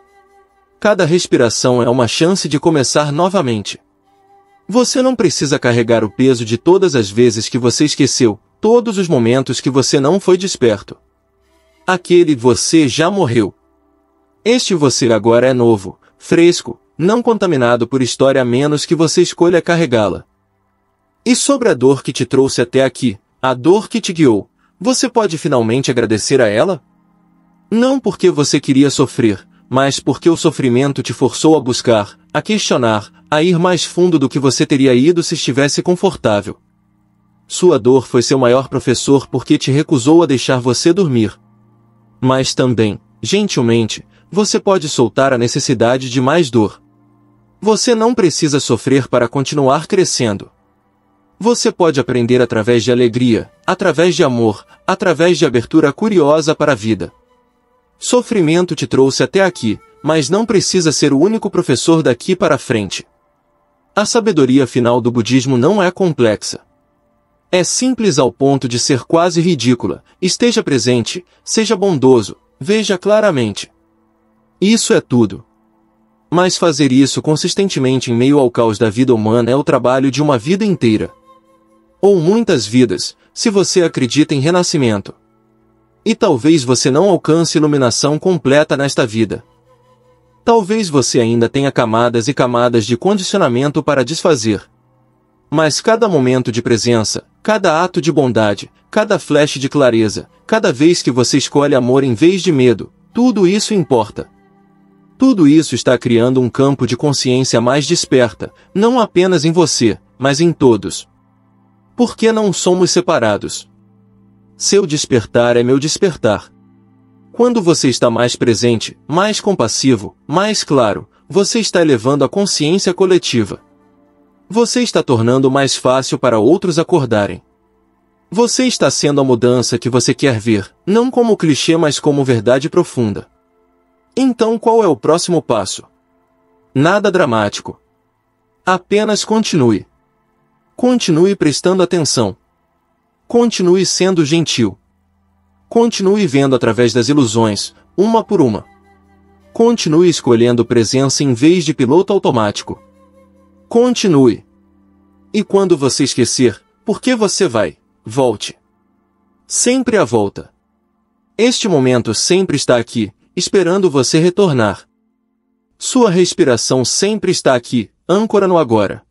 [SPEAKER 1] Cada respiração é uma chance de começar novamente. Você não precisa carregar o peso de todas as vezes que você esqueceu, todos os momentos que você não foi desperto. Aquele você já morreu. Este você agora é novo, fresco, não contaminado por história a menos que você escolha carregá-la. E sobre a dor que te trouxe até aqui, a dor que te guiou, você pode finalmente agradecer a ela? Não porque você queria sofrer, mas porque o sofrimento te forçou a buscar, a questionar, a ir mais fundo do que você teria ido se estivesse confortável. Sua dor foi seu maior professor porque te recusou a deixar você dormir. Mas também, gentilmente, você pode soltar a necessidade de mais dor. Você não precisa sofrer para continuar crescendo. Você pode aprender através de alegria, através de amor, através de abertura curiosa para a vida. Sofrimento te trouxe até aqui, mas não precisa ser o único professor daqui para frente. A sabedoria final do budismo não é complexa. É simples ao ponto de ser quase ridícula. Esteja presente, seja bondoso, veja claramente. Isso é tudo. Mas fazer isso consistentemente em meio ao caos da vida humana é o trabalho de uma vida inteira. Ou muitas vidas, se você acredita em renascimento. E talvez você não alcance iluminação completa nesta vida. Talvez você ainda tenha camadas e camadas de condicionamento para desfazer. Mas cada momento de presença, cada ato de bondade, cada flash de clareza, cada vez que você escolhe amor em vez de medo, tudo isso importa. Tudo isso está criando um campo de consciência mais desperta, não apenas em você, mas em todos. Por que não somos separados? Seu despertar é meu despertar. Quando você está mais presente, mais compassivo, mais claro, você está elevando a consciência coletiva. Você está tornando mais fácil para outros acordarem. Você está sendo a mudança que você quer ver, não como clichê, mas como verdade profunda. Então qual é o próximo passo? Nada dramático. Apenas continue. Continue prestando atenção. Continue sendo gentil. Continue vendo através das ilusões, uma por uma. Continue escolhendo presença em vez de piloto automático. Continue. E quando você esquecer, por que você vai? Volte. Sempre à volta. Este momento sempre está aqui, esperando você retornar. Sua respiração sempre está aqui, âncora no agora.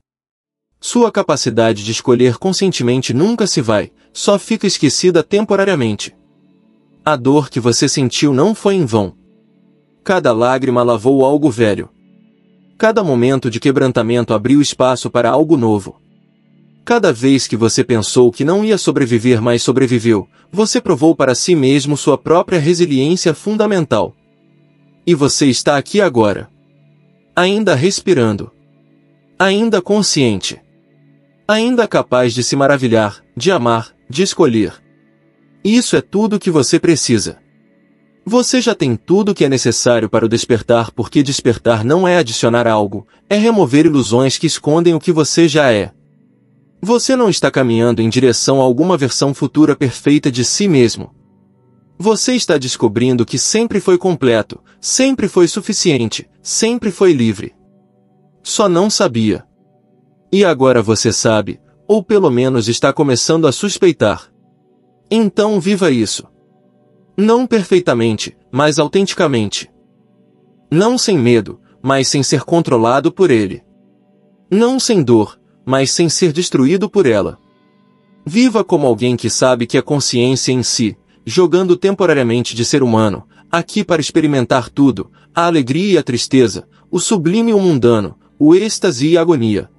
[SPEAKER 1] Sua capacidade de escolher conscientemente nunca se vai, só fica esquecida temporariamente. A dor que você sentiu não foi em vão. Cada lágrima lavou algo velho. Cada momento de quebrantamento abriu espaço para algo novo. Cada vez que você pensou que não ia sobreviver, mas sobreviveu, você provou para si mesmo sua própria resiliência fundamental. E você está aqui agora. Ainda respirando. Ainda consciente. Ainda capaz de se maravilhar, de amar, de escolher. Isso é tudo que você precisa. Você já tem tudo que é necessário para o despertar, porque despertar não é adicionar algo, é remover ilusões que escondem o que você já é. Você não está caminhando em direção a alguma versão futura perfeita de si mesmo. Você está descobrindo que sempre foi completo, sempre foi suficiente, sempre foi livre. Só não sabia. E agora você sabe, ou pelo menos está começando a suspeitar. Então viva isso. Não perfeitamente, mas autenticamente. Não sem medo, mas sem ser controlado por ele. Não sem dor, mas sem ser destruído por ela. Viva como alguém que sabe que a consciência em si, jogando temporariamente de ser humano, aqui para experimentar tudo, a alegria e a tristeza, o sublime e o mundano, o êxtase e a agonia.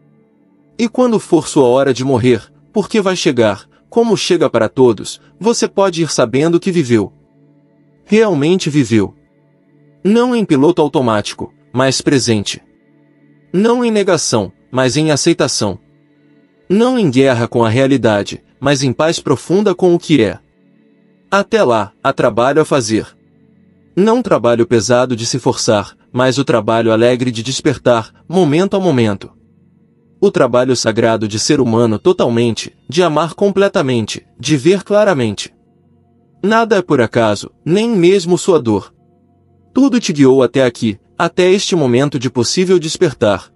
[SPEAKER 1] E quando for sua hora de morrer, porque vai chegar, como chega para todos, você pode ir sabendo que viveu. Realmente viveu. Não em piloto automático, mas presente. Não em negação, mas em aceitação. Não em guerra com a realidade, mas em paz profunda com o que é. Até lá, há trabalho a fazer. Não trabalho pesado de se forçar, mas o trabalho alegre de despertar, momento a momento. O trabalho sagrado de ser humano totalmente, de amar completamente, de ver claramente. Nada é por acaso, nem mesmo sua dor. Tudo te guiou até aqui, até este momento de possível despertar.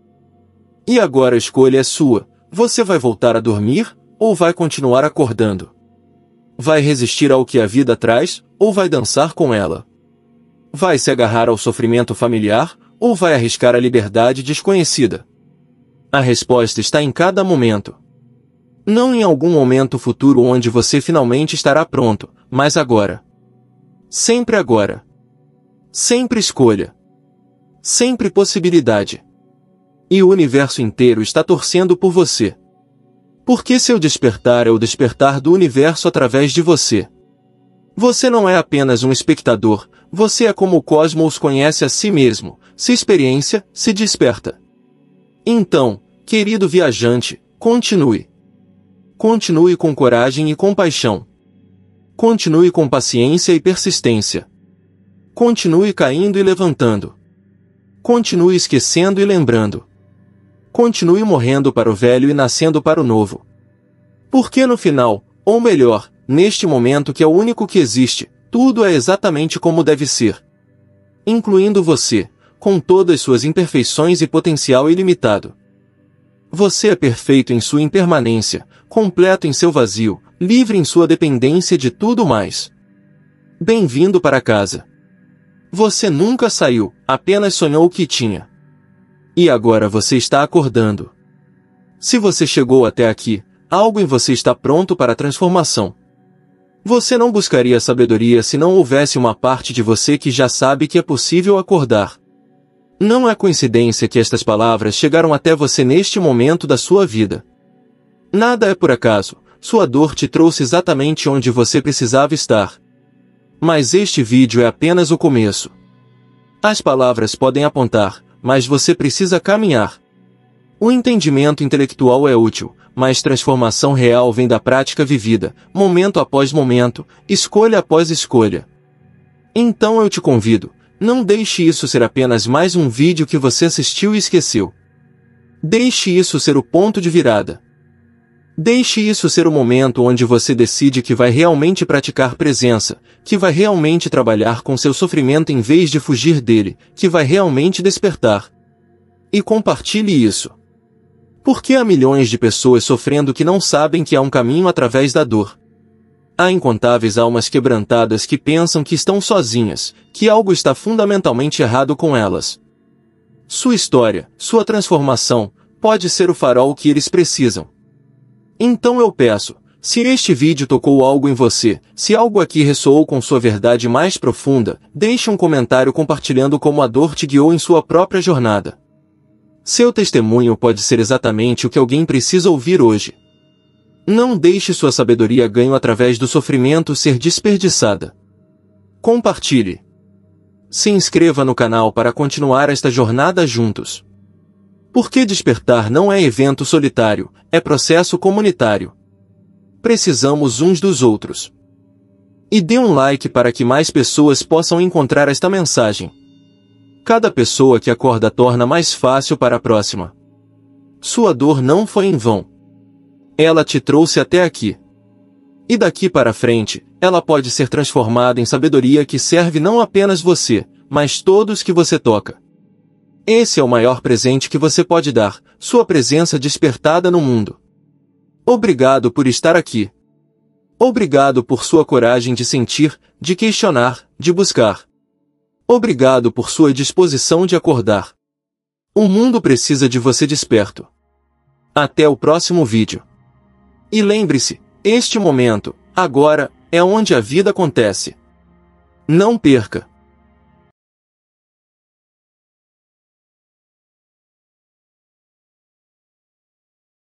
[SPEAKER 1] E agora a escolha é sua. Você vai voltar a dormir, ou vai continuar acordando? Vai resistir ao que a vida traz, ou vai dançar com ela? Vai se agarrar ao sofrimento familiar, ou vai arriscar a liberdade desconhecida? A resposta está em cada momento. Não em algum momento futuro onde você finalmente estará pronto, mas agora. Sempre agora. Sempre escolha. Sempre possibilidade. E o universo inteiro está torcendo por você. Porque seu despertar é o despertar do universo através de você. Você não é apenas um espectador, você é como o cosmos conhece a si mesmo, se experiência, se desperta. Então, querido viajante, continue. Continue com coragem e compaixão. Continue com paciência e persistência. Continue caindo e levantando. Continue esquecendo e lembrando. Continue morrendo para o velho e nascendo para o novo. Porque no final, ou melhor, neste momento que é o único que existe, tudo é exatamente como deve ser. Incluindo você, com todas suas imperfeições e potencial ilimitado. Você é perfeito em sua impermanência, completo em seu vazio, livre em sua dependência de tudo mais. Bem-vindo para casa. Você nunca saiu, apenas sonhou que tinha. E agora você está acordando. Se você chegou até aqui, algo em você está pronto para a transformação. Você não buscaria sabedoria se não houvesse uma parte de você que já sabe que é possível acordar. Não é coincidência que estas palavras chegaram até você neste momento da sua vida. Nada é por acaso, sua dor te trouxe exatamente onde você precisava estar. Mas este vídeo é apenas o começo. As palavras podem apontar, mas você precisa caminhar. O entendimento intelectual é útil, mas transformação real vem da prática vivida, momento após momento, escolha após escolha. Então eu te convido, não deixe isso ser apenas mais um vídeo que você assistiu e esqueceu. Deixe isso ser o ponto de virada. Deixe isso ser o momento onde você decide que vai realmente praticar presença, que vai realmente trabalhar com seu sofrimento em vez de fugir dele, que vai realmente despertar. E compartilhe isso. Porque há milhões de pessoas sofrendo que não sabem que há um caminho através da dor. Há incontáveis almas quebrantadas que pensam que estão sozinhas, que algo está fundamentalmente errado com elas. Sua história, sua transformação, pode ser o farol que eles precisam. Então eu peço, se este vídeo tocou algo em você, se algo aqui ressoou com sua verdade mais profunda, deixe um comentário compartilhando como a dor te guiou em sua própria jornada. Seu testemunho pode ser exatamente o que alguém precisa ouvir hoje. Não deixe sua sabedoria ganho através do sofrimento ser desperdiçada. Compartilhe. Se inscreva no canal para continuar esta jornada juntos. Porque despertar não é evento solitário, é processo comunitário. Precisamos uns dos outros. E dê um like para que mais pessoas possam encontrar esta mensagem. Cada pessoa que acorda torna mais fácil para a próxima. Sua dor não foi em vão. Ela te trouxe até aqui. E daqui para frente, ela pode ser transformada em sabedoria que serve não apenas você, mas todos que você toca. Esse é o maior presente que você pode dar, sua presença despertada no mundo. Obrigado por estar aqui. Obrigado por sua coragem de sentir, de questionar, de buscar. Obrigado por sua disposição de acordar. O mundo precisa de você desperto. Até o próximo vídeo. E lembre-se, este momento, agora, é onde a vida acontece. Não perca!